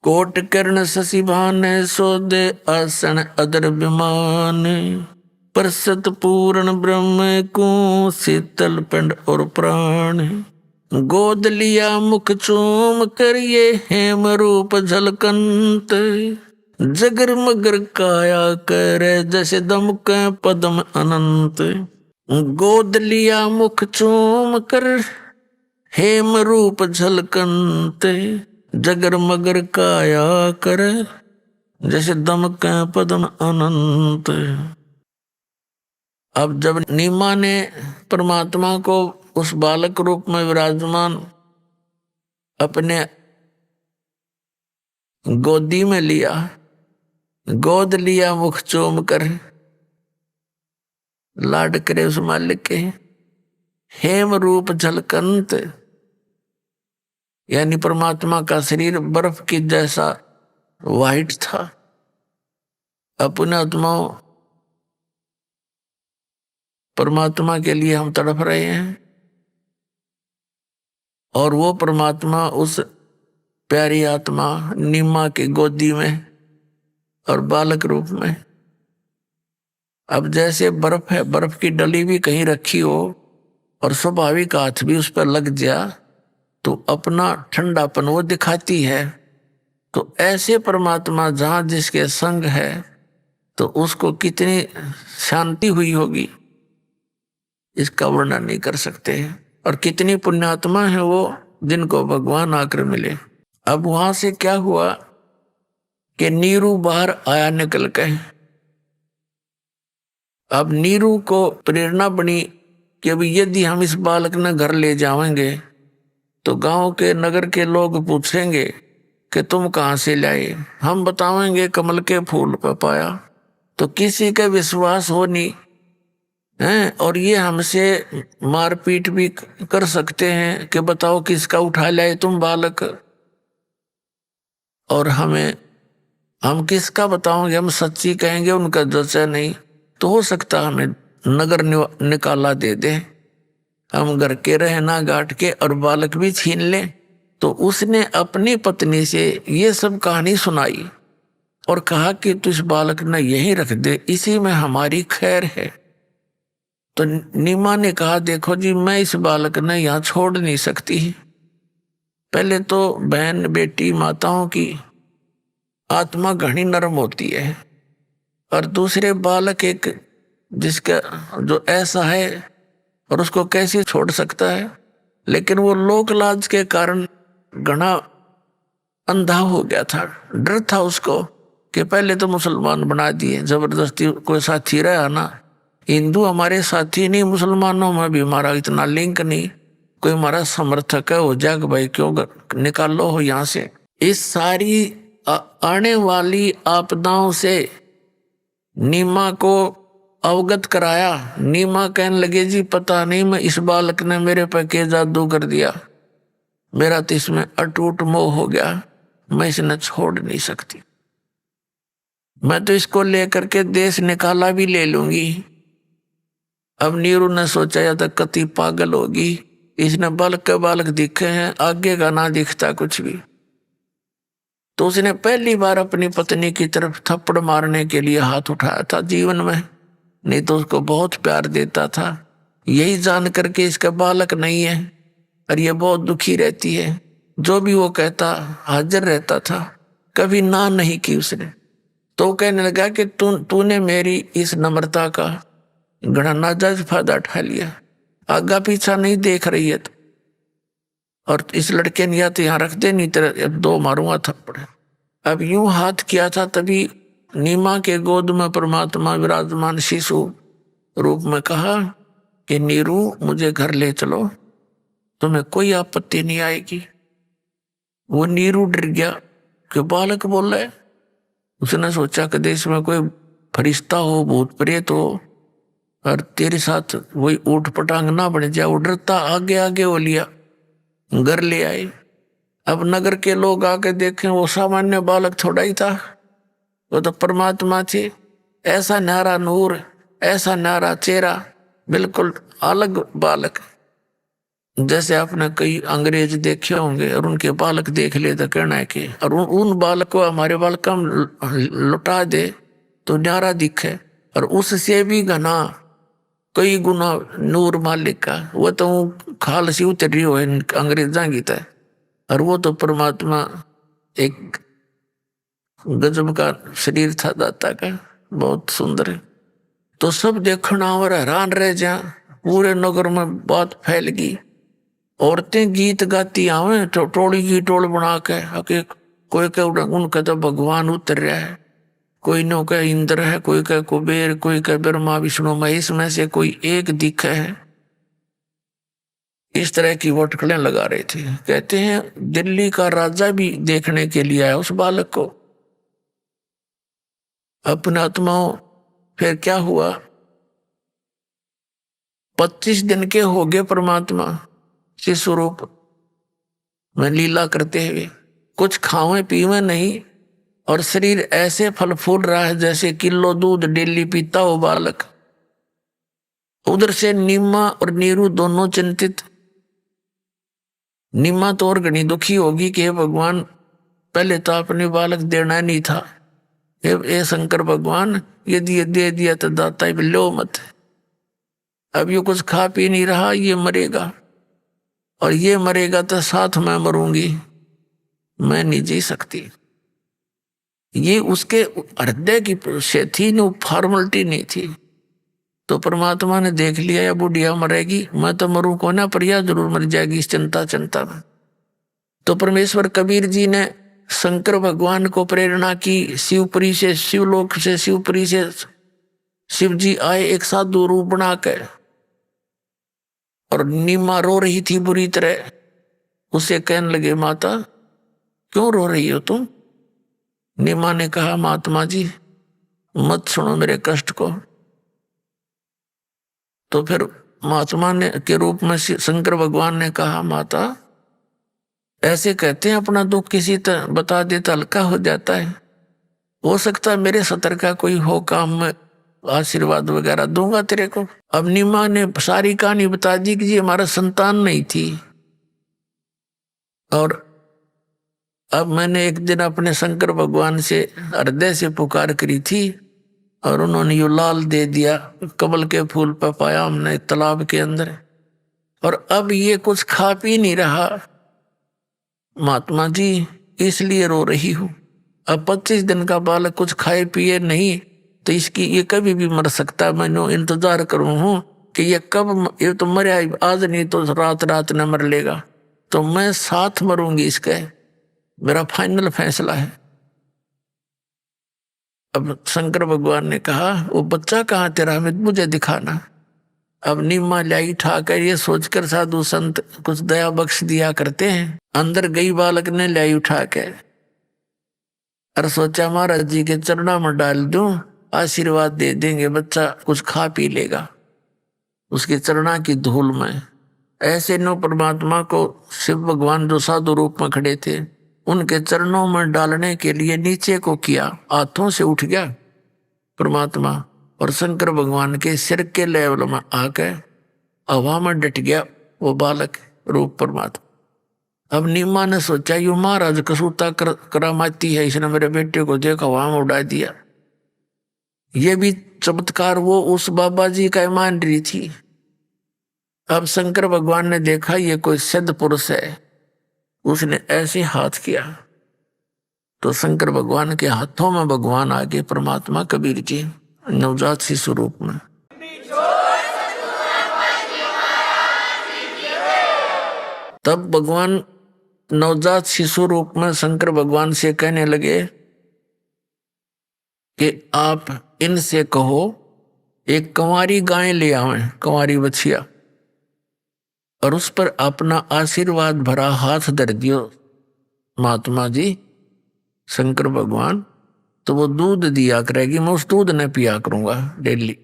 कोट कर्ण शशिभान सोदे आसन अदर विमान, परसत पूर्ण ब्रह्म को शीतल पिंड और प्राण, गोद लिया मुख चूम कर ये हेम रूप झलकंत, जगर मगर काया करे जैसे दमक पद्म अनंत, गोद लिया मुख चूम कर हेम रूप झलकंत, जगर मगर काया कर जैसे दमक पद्म अनंत। अब जब नीमा ने परमात्मा को उस बालक रूप में विराजमान अपने गोदी में लिया, गोद लिया मुख चूम कर, लाड करे उस मालिक के, हेम रूप झलकंत यानी परमात्मा का शरीर बर्फ की जैसा वाइट था। अपने आत्माओं परमात्मा के लिए हम तड़प रहे हैं और वो परमात्मा उस प्यारी आत्मा नीमा की गोदी में और बालक रूप में। अब जैसे बर्फ है, बर्फ की डली भी कहीं रखी हो और स्वाभाविक हाथ भी उस पर लग जा तो अपना ठंडापन वो दिखाती है, तो ऐसे परमात्मा जहां जिसके संग है तो उसको कितनी शांति हुई होगी इसका वर्णन नहीं कर सकते। और कितनी पुण्यात्मा है वो जिनको भगवान आकर मिले। अब वहां से क्या हुआ कि नीरू बाहर आया निकल के। अब नीरू को प्रेरणा बनी कि अब यदि हम इस बालक ने घर ले जाएंगे तो गांव के नगर के लोग पूछेंगे कि तुम कहाँ से लाए। हम बताएंगे कमल के फूल पर पाया, तो किसी का विश्वास हो नहीं है। और ये हमसे मारपीट भी कर सकते हैं कि बताओ किसका उठा लाए तुम बालक, और हम किसका बताओगे, हम सच्ची कहेंगे उनका जचा नहीं, तो हो सकता हमें नगर निकाला दे दे, हम घर के रहना गांठ के और बालक भी छीन ले। तो उसने अपनी पत्नी से ये सब कहानी सुनाई और कहा कि तू इस बालक ने यहीं रख दे, इसी में हमारी खैर है। तो नीमा ने कहा देखो जी, मैं इस बालक ने यहाँ छोड़ नहीं सकती। पहले तो बहन बेटी माताओं की आत्मा घनी नरम होती है, और दूसरे बालक एक जिसका जो ऐसा है और उसको कैसे छोड़ सकता है। लेकिन वो लोक लाज के कारण घना अंधा हो गया था, डर था उसको कि पहले तो मुसलमान बना दिए, जबरदस्ती कोई साथी रहा ना। हिंदू हमारे साथी नहीं, मुसलमानों में भी हमारा इतना लिंक नहीं, कोई हमारा समर्थक है हो जाग भाई, क्यों निकालो हो यहाँ से। इस सारी आने वाली आपदाओं से नीमा को अवगत कराया। नीमा कहने लगे जी पता नहीं मैं इस बालक ने मेरे पर क्या जादू कर दिया, मेरा तो इसमें अटूट मोह हो गया, मैं इसे छोड़ नहीं सकती, मैं तो इसको लेकर के देश निकाला भी ले लूंगी। अब नीरू ने सोचा या तो कति पागल होगी, इसने बालक के बालक दिखे हैं, आगे का ना दिखता कुछ भी। तो उसने पहली बार अपनी पत्नी की तरफ थप्पड़ मारने के लिए हाथ उठाया था जीवन में, नहीं तो उसको बहुत प्यार देता था। यही जान करके इसका बालक नहीं है और ये बहुत दुखी रहती है, जो भी वो कहता हाजिर रहता था, कभी ना नहीं की उसने। तो कहने लगा कि तूने मेरी इस नम्रता का घना नाजायज फायदा उठा लिया, आगा पीछा नहीं देख रही है तो, और इस लड़के ने या तो यहाँ रख दे, नहीं तेरे 2 मारूंगा थप्पड़। अब यूं हाथ किया था, तभी नीमा के गोद में परमात्मा विराजमान शिशु रूप में कहा कि नीरू मुझे घर ले चलो, तुम्हें कोई आपत्ति नहीं आएगी। वो नीरू डर गया कि बालक बोल रहा है। उसने सोचा कि देश में कोई फरिश्ता हो, भूत प्रेत हो और तेरे साथ वही ऊट पटांग ना बन जाए। वो डरता आगे आगे वो लिया, घर ले आए। अब नगर के लोग आके देखें, वो सामान्य बालक थोड़ा ही था, वो तो परमात्मा थे। ऐसा न्यारा नूर, ऐसा न्यारा चेहरा, बिल्कुल अलग बालक। जैसे आपने कई अंग्रेज देखे होंगे और उनके बालक देख ले तो कहना है कि और उन बालक को हमारे बालक हम लुटा दे तो न्यारा दिखे, और उससे भी घना कई गुना नूर मालिक का। वो तो खाल सी उतरी हो अंग्रेजा की तरह, और वो तो परमात्मा एक गजब का शरीर था दाता का, बहुत सुंदर है। तो सब देखना और हैरान रह जा, पूरे नगर में बात फैल गई। औरतें गीत गाती आवे तो टोली की टोल बना के कोई कह उनका तो भगवान उतर रहा है, कोई नो कह इंद्र है, कोई कह कुबेर, कोई कह ब्रह्मा विष्णु महेश में से कोई एक दिखा है। इस तरह की वटकड़ें लगा रहे थे। कहते हैं दिल्ली का राजा भी देखने के लिए आया उस बालक को। अपने आत्माओं फिर क्या हुआ, 25 दिन के हो गए परमात्मा शिशु रूप में लीला करते हुए, कुछ खावे पीवे नहीं, और शरीर ऐसे फल फूल रहा है जैसे किलो दूध डेली पीता हो बालक। उधर से नीमा और नीरू दोनों चिंतित। नीमा तो और घनी दुखी होगी कि भगवान पहले तो आपने बालक देना नहीं था, ए शंकर भगवान यदि ये दे दिया तो दाता लो मत। अब ये कुछ खा पी नहीं रहा, ये मरेगा, और ये मरेगा तो साथ में मरूंगी, मैं नहीं जी सकती। ये उसके हृदय की से थी, न फॉर्मलिटी नहीं थी। तो परमात्मा ने देख लिया या बुढ़िया मरेगी, मैं तो मरूं को ना, पर यह जरूर मर जाएगी इस चिंता में। तो परमेश्वर कबीर जी ने शंकर भगवान को प्रेरणा की, शिवपुरी से, शिवलोक से, शिवपुरी से शिव जी आए एक साधु रूप बनाकर, और नीमा रो रही थी बुरी तरह। उसे कहने लगे, माता क्यों रो रही हो तुम? नीमा ने कहा, महात्मा जी मत सुनो मेरे कष्ट को। तो फिर महात्मा ने के रूप में शंकर भगवान ने कहा, माता ऐसे कहते हैं अपना दुख किसी तरह बता दे तो हल्का हो जाता है, हो सकता है मेरे सतर का कोई हो काम में आशीर्वाद वगैरह दूंगा तेरे को। अब नीमा ने सारी कहानी बता दी कि जी हमारा संतान नहीं थी, और अब मैंने एक दिन अपने शंकर भगवान से हृदय से पुकार करी थी, और उन्होंने यो लाल दे दिया, कमल के फूल पर पाया हमने तालाब के अंदर, और अब ये कुछ खा पी नहीं रहा महात्मा जी, इसलिए रो रही हूं। अब 25 दिन का बालक कुछ खाए पिए नहीं तो इसकी ये कभी भी मर सकता। मैंने इंतजार करूं हूं कि ये कब, ये तो मरे आज नहीं तो रात रात न मर लेगा, तो मैं साथ मरूंगी इसके, मेरा फाइनल फैसला है। अब शंकर भगवान ने कहा, वो बच्चा कहाँ तेरा, मुझे दिखाना। अब नीमा लाई उठाकर, ये सोचकर साधु संत कुछ दया बख्श दिया करते हैं। अंदर गई बालक ने लाई उठा के, और सोचा महाराज जी के चरणों में डाल दूं, आशीर्वाद दे देंगे, बच्चा कुछ खा पी लेगा उसके चरणा की धूल में। ऐसे नो परमात्मा को शिव भगवान जो साधु रूप में खड़े थे, उनके चरणों में डालने के लिए नीचे को किया, हाथों से उठ गया परमात्मा, और शंकर भगवान के सिर के लेवल में आकर हवा में डट गया वो बालक रूप परमात्मा। अब नीमा ने सोचा, यू महाराज कसूता करामाती है, इसने मेरे बेटे को देखा हवा में उड़ा दिया। ये भी चमत्कार वो उस बाबा जी का मान रही थी। अब शंकर भगवान ने देखा ये कोई सिद्ध पुरुष है, उसने ऐसे हाथ किया तो शंकर भगवान के हाथों में भगवान आ गए, परमात्मा कबीर जी नवजात शिशु रूप में। तब भगवान नवजात शिशु रूप में शंकर भगवान से कहने लगे कि आप इनसे कहो एक कंवारी गाय ले आवें, कंवारी बछिया, और उस पर अपना आशीर्वाद भरा हाथ धर दियो महात्मा जी शंकर भगवान, तो वो दूध दिया करेगी, मैं उस दूध ने पिया करूंगा डेली।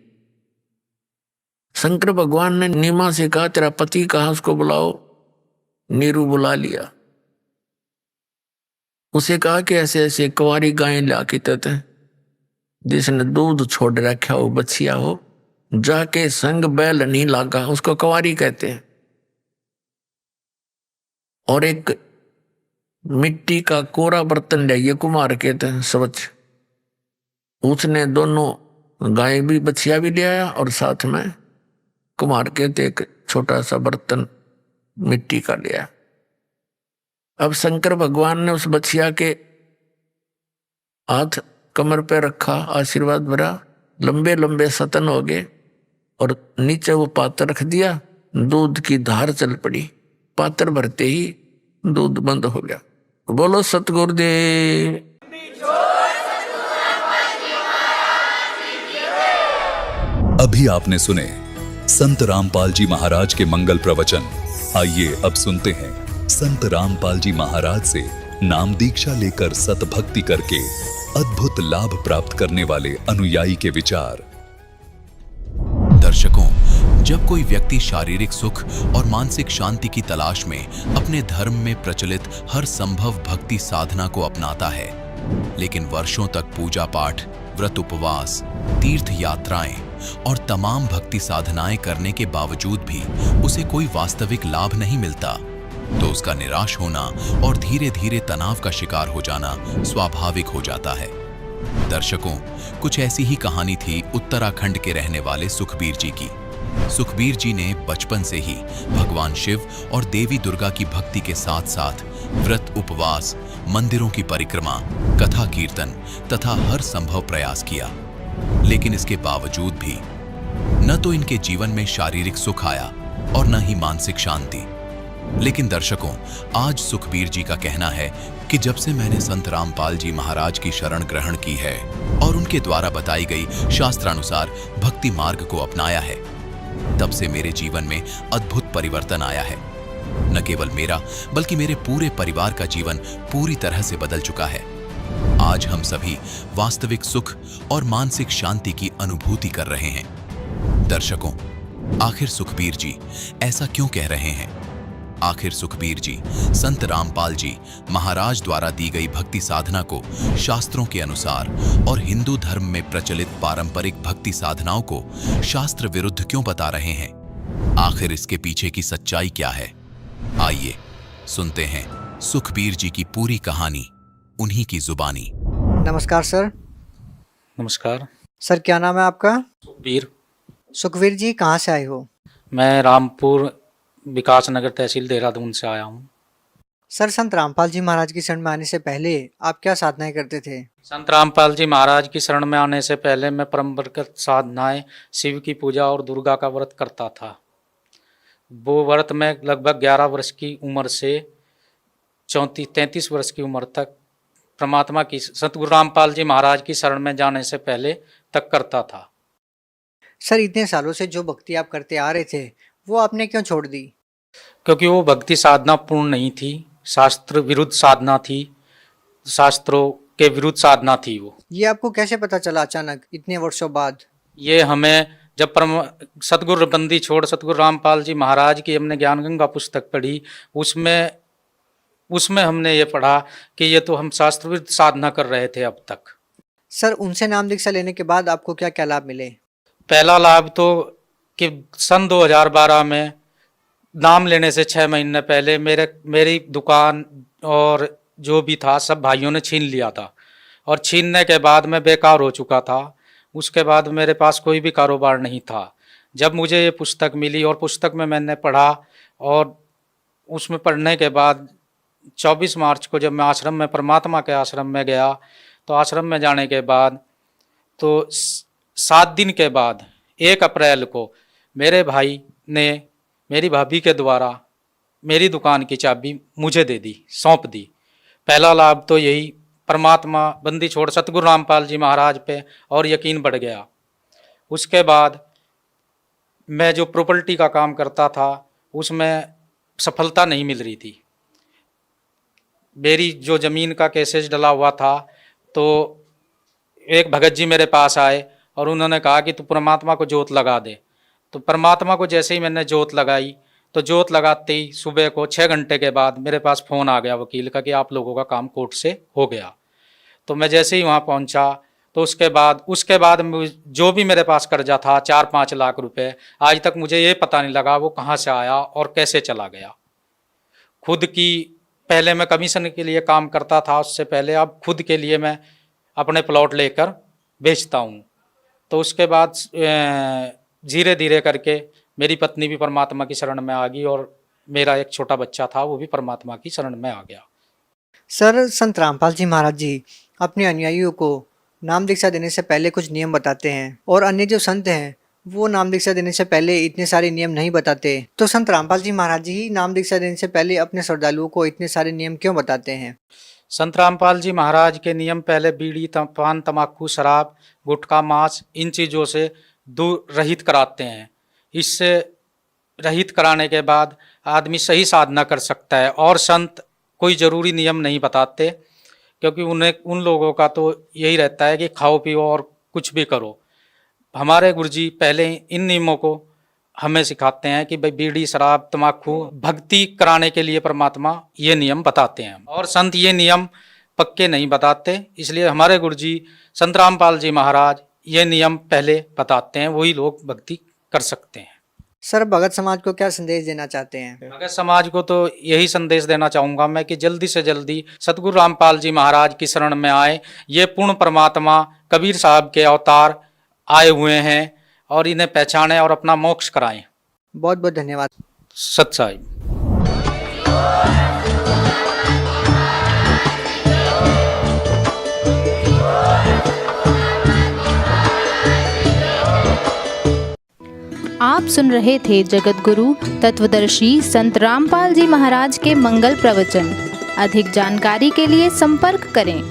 शंकर भगवान ने नीमा से कहा, तेरा पति कहाँ, उसको बुलाओ। नीरू बुला लिया। उसे कहा कि ऐसे ऐसे कुंवारी गाय ला के देते, जिसने दूध छोड़ रखा हो, बछिया हो, जाके संग बैल नहीं लागा, उसको कुंवारी कहते हैं। और एक मिट्टी का कोरा बर्तन लाइए, कुमार कहते हैं, स्वच्छ। उसने दोनों गाय भी बछिया भी ले आया और साथ में कुमार कहते एक छोटा सा बर्तन मिट्टी का लिया। अब शंकर भगवान ने उस बछिया के हाथ कमर पे रखा, आशीर्वाद भरा, लंबे लंबे सतन हो गए और नीचे वो पात्र रख दिया। दूध की धार चल पड़ी, पात्र भरते ही दूध बंद हो गया। बोलो सतगुरुदेव। अभी आपने सुने संत रामपाल जी महाराज के मंगल प्रवचन। आइए अब सुनते हैं संत रामपाल जी महाराज से नाम दीक्षा लेकर सतभक्ति करके अद्भुत लाभ प्राप्त करने वाले अनुयायी के विचार। दर्शकों, जब कोई व्यक्ति शारीरिक सुख और मानसिक शांति की तलाश में अपने धर्म में प्रचलित हर संभव भक्ति साधना को अपनाता है, लेकिन वर्षों तक पूजा पाठ, व्रत उपवास, तीर्थ यात्राएं और तमाम भक्ति साधनाएं करने के बावजूद भी उसे कोई वास्तविक लाभ नहीं मिलता, तो उसका निराश होना और धीरे धीरे तनाव का शिकार हो जाना स्वाभाविक हो जाता है। दर्शकों, कुछ ऐसी ही कहानी थी उत्तराखंड के रहने वाले सुखबीर जी की। सुखबीर जी ने बचपन से ही भगवान शिव और देवी दुर्गा की भक्ति के साथ साथ व्रत उपवास, मंदिरों की परिक्रमा, कथा कीर्तन तथा हर संभव प्रयास किया, लेकिन इसके बावजूद भी न तो इनके जीवन में शारीरिक सुख आया और न ही मानसिक शांति। लेकिन दर्शकों, आज सुखबीर जी का कहना है कि जब से मैंने संत रामपाल जी महाराज की शरण ग्रहण की है और उनके द्वारा बताई गई शास्त्रानुसार भक्ति मार्ग को अपनाया है, तब से मेरे जीवन में अद्भुत परिवर्तन आया है। न केवल मेरा बल्कि मेरे पूरे परिवार का जीवन पूरी तरह से बदल चुका है। आज हम सभी वास्तविक सुख और मानसिक शांति की अनुभूति कर रहे हैं। दर्शकों, आखिर सुखबीर जी ऐसा क्यों कह रहे हैं? आखिर सुखबीर जी संत रामपाल जी महाराज द्वारा दी गई भक्ति साधना को शास्त्रों के अनुसार और हिंदू धर्म में प्रचलित पारंपरिक भक्ति साधनाओं को शास्त्र विरुद्ध क्यों बता रहे हैं? आखिर इसके पीछे की सच्चाई क्या है? आइए सुनते हैं सुखबीर जी की पूरी कहानी उन्हीं की जुबानी। नमस्कार सर। नमस्कार। सर क्या नाम है आपका? सुखबीर। सुखवीर जी कहाँ से आए हो? मैं रामपुर विकास नगर तहसील देहरादून से आया हूँ। सर संत रामपाल जी महाराज की शरण में आने से पहले आप क्या साधनाएं करते थे? संत रामपाल जी महाराज की शरण में आने से पहले मैं परंपरागत साधनाएं, शिव की पूजा और दुर्गा का व्रत करता था। वो व्रत में लगभग 11 वर्ष की उम्र से 33 वर्ष की उम्र तक परमात्मा की सतगुरु रामपाल जी महाराज की शरण में जाने से पहले तक करता था। सर इतने सालों से जो भक्ति आप करते आ रहे थे वो आपने क्यों छोड़ दी? क्योंकि वो भक्ति साधना पूर्ण नहीं थी, शास्त्र विरुद्ध साधना थी, शास्त्रों के विरुद्ध साधना थी वो। ये आपको कैसे पता चला अचानक इतने वर्षों बाद? ये हमें जब सतगुरु बंदी छोड़ सतगुरु रामपाल जी महाराज की हमने ज्ञान गंगा पुस्तक पढ़ी, उसमें हमने ये पढ़ा कि ये तो हम शास्त्र विरुद्ध साधना कर रहे थे अब तक। सर उनसे नाम दीक्षा लेने के बाद आपको क्या क्या लाभ मिले? पहला लाभ तो कि सन 2012 में नाम लेने से 6 महीने पहले मेरी दुकान और जो भी था सब भाइयों ने छीन लिया था और छीनने के बाद मैं बेकार हो चुका था। उसके बाद मेरे पास कोई भी कारोबार नहीं था। जब मुझे ये पुस्तक मिली और पुस्तक में मैंने पढ़ा और उसमें पढ़ने के बाद 24 मार्च को जब मैं आश्रम में परमात्मा के आश्रम में गया, तो आश्रम में जाने के बाद तो 7 दिन के बाद 1 अप्रैल को मेरे भाई ने मेरी भाभी के द्वारा मेरी दुकान की चाबी मुझे दे दी, सौंप दी। पहला लाभ तो यही, परमात्मा बंदी छोड़ सतगुरु रामपाल जी महाराज पे और यकीन बढ़ गया। उसके बाद मैं जो प्रॉपर्टी का काम करता था उसमें सफलता नहीं मिल रही थी। मेरी जो ज़मीन का केसेस डला हुआ था, तो एक भगत जी मेरे पास आए और उन्होंने कहा कि तू परमात्मा को जोत लगा दे। तो परमात्मा को जैसे ही मैंने जोत लगाई, तो जोत लगाते ही सुबह को 6 घंटे के बाद मेरे पास फ़ोन आ गया वकील का कि आप लोगों का काम कोर्ट से हो गया। तो मैं जैसे ही वहाँ पहुँचा, तो उसके बाद जो भी मेरे पास कर्जा था 4-5 लाख रुपए, आज तक मुझे ये पता नहीं लगा वो कहाँ से आया और कैसे चला गया। खुद की पहले मैं कमीशन के लिए काम करता था, उससे पहले अब खुद के लिए मैं अपने प्लॉट लेकर बेचता हूँ। तो उसके बाद धीरे धीरे करके मेरी पत्नी भी परमात्मा की शरण में आ गई और मेरा एक छोटा बच्चा था वो भी परमात्मा की शरण में आ गया। सर संत रामपाल जी महाराज जी अपने अनुयायियों को नाम दीक्षा देने से पहले कुछ नियम बताते हैं और अन्य जो संत हैं वो नाम दीक्षा देने से पहले इतने सारे नियम नहीं बताते। तो संत रामपाल जी महाराज जी ही नाम दीक्षा देने से पहले अपने श्रद्धालुओं को इतने सारे नियम क्यों बताते हैं? संत रामपाल जी महाराज के नियम पहले बीड़ी, पान, तम्बाकू, शराब, गुटखा, मांस इन चीज़ों से दूर रहित कराते हैं। इससे रहित कराने के बाद आदमी सही साधना कर सकता है। और संत कोई ज़रूरी नियम नहीं बताते, क्योंकि उन लोगों का तो यही रहता है कि खाओ पियो और कुछ भी करो। हमारे गुरुजी पहले इन नियमों को हमें सिखाते हैं कि भाई बीड़ी, शराब, तम्बाकू भक्ति कराने के लिए परमात्मा ये नियम बताते हैं और संत ये नियम पक्के नहीं बताते। इसलिए हमारे गुरुजी संत रामपाल जी महाराज ये नियम पहले बताते हैं, वही लोग भक्ति कर सकते हैं। सर भगत समाज को क्या संदेश देना चाहते हैं? भगत समाज को तो यही संदेश देना चाहूँगा मैं कि जल्दी से जल्दी सतगुरु रामपाल जी महाराज की शरण में आए। ये पूर्ण परमात्मा कबीर साहब के अवतार आए हुए हैं और इन्हें पहचानें और अपना मोक्ष कराएं। बहुत बहुत धन्यवाद। सत साहिब। आप सुन रहे थे जगत गुरु तत्वदर्शी संत रामपाल जी महाराज के मंगल प्रवचन। अधिक जानकारी के लिए संपर्क करें।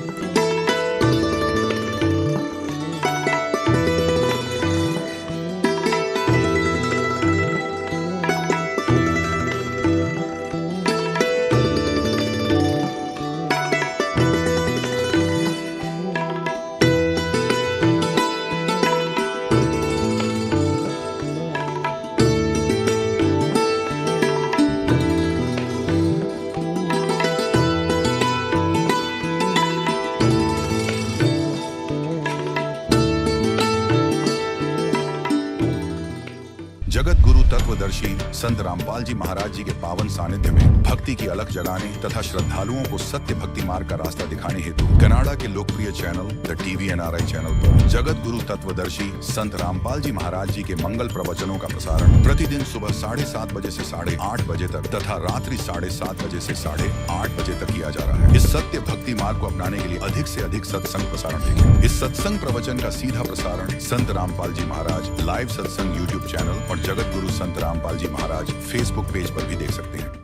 जगत गुरु तत्वदर्शी संत रामपाल जी महाराज जी के पावन सानिध्य में भक्ति की अलख जगाने तथा श्रद्धालुओं को सत्य भक्ति मार्ग का रास्ता दिखाने हेतु कनाडा के लोकप्रिय channel the TV NRI channel पर जगत गुरु तत्वदर्शी संत रामपाल जी महाराज जी के मंगल प्रवचनों का प्रसारण प्रतिदिन सुबह 7:30 बजे से 8:30 बजे तक तथा रात्रि 7:30 बजे से 8:30 बजे तक किया जा रहा है। इस सत्य भक्ति मार्ग को अपनाने के लिए अधिक से अधिक सत्संग प्रसारण देखें। इस सत्संग प्रवचन का सीधा प्रसारण संत रामपाल जी महाराज लाइव सत्संग YouTube चैनल और जगत गुरु संत रामपाल जी महाराज फेसबुक पेज पर भी देख सकते हैं।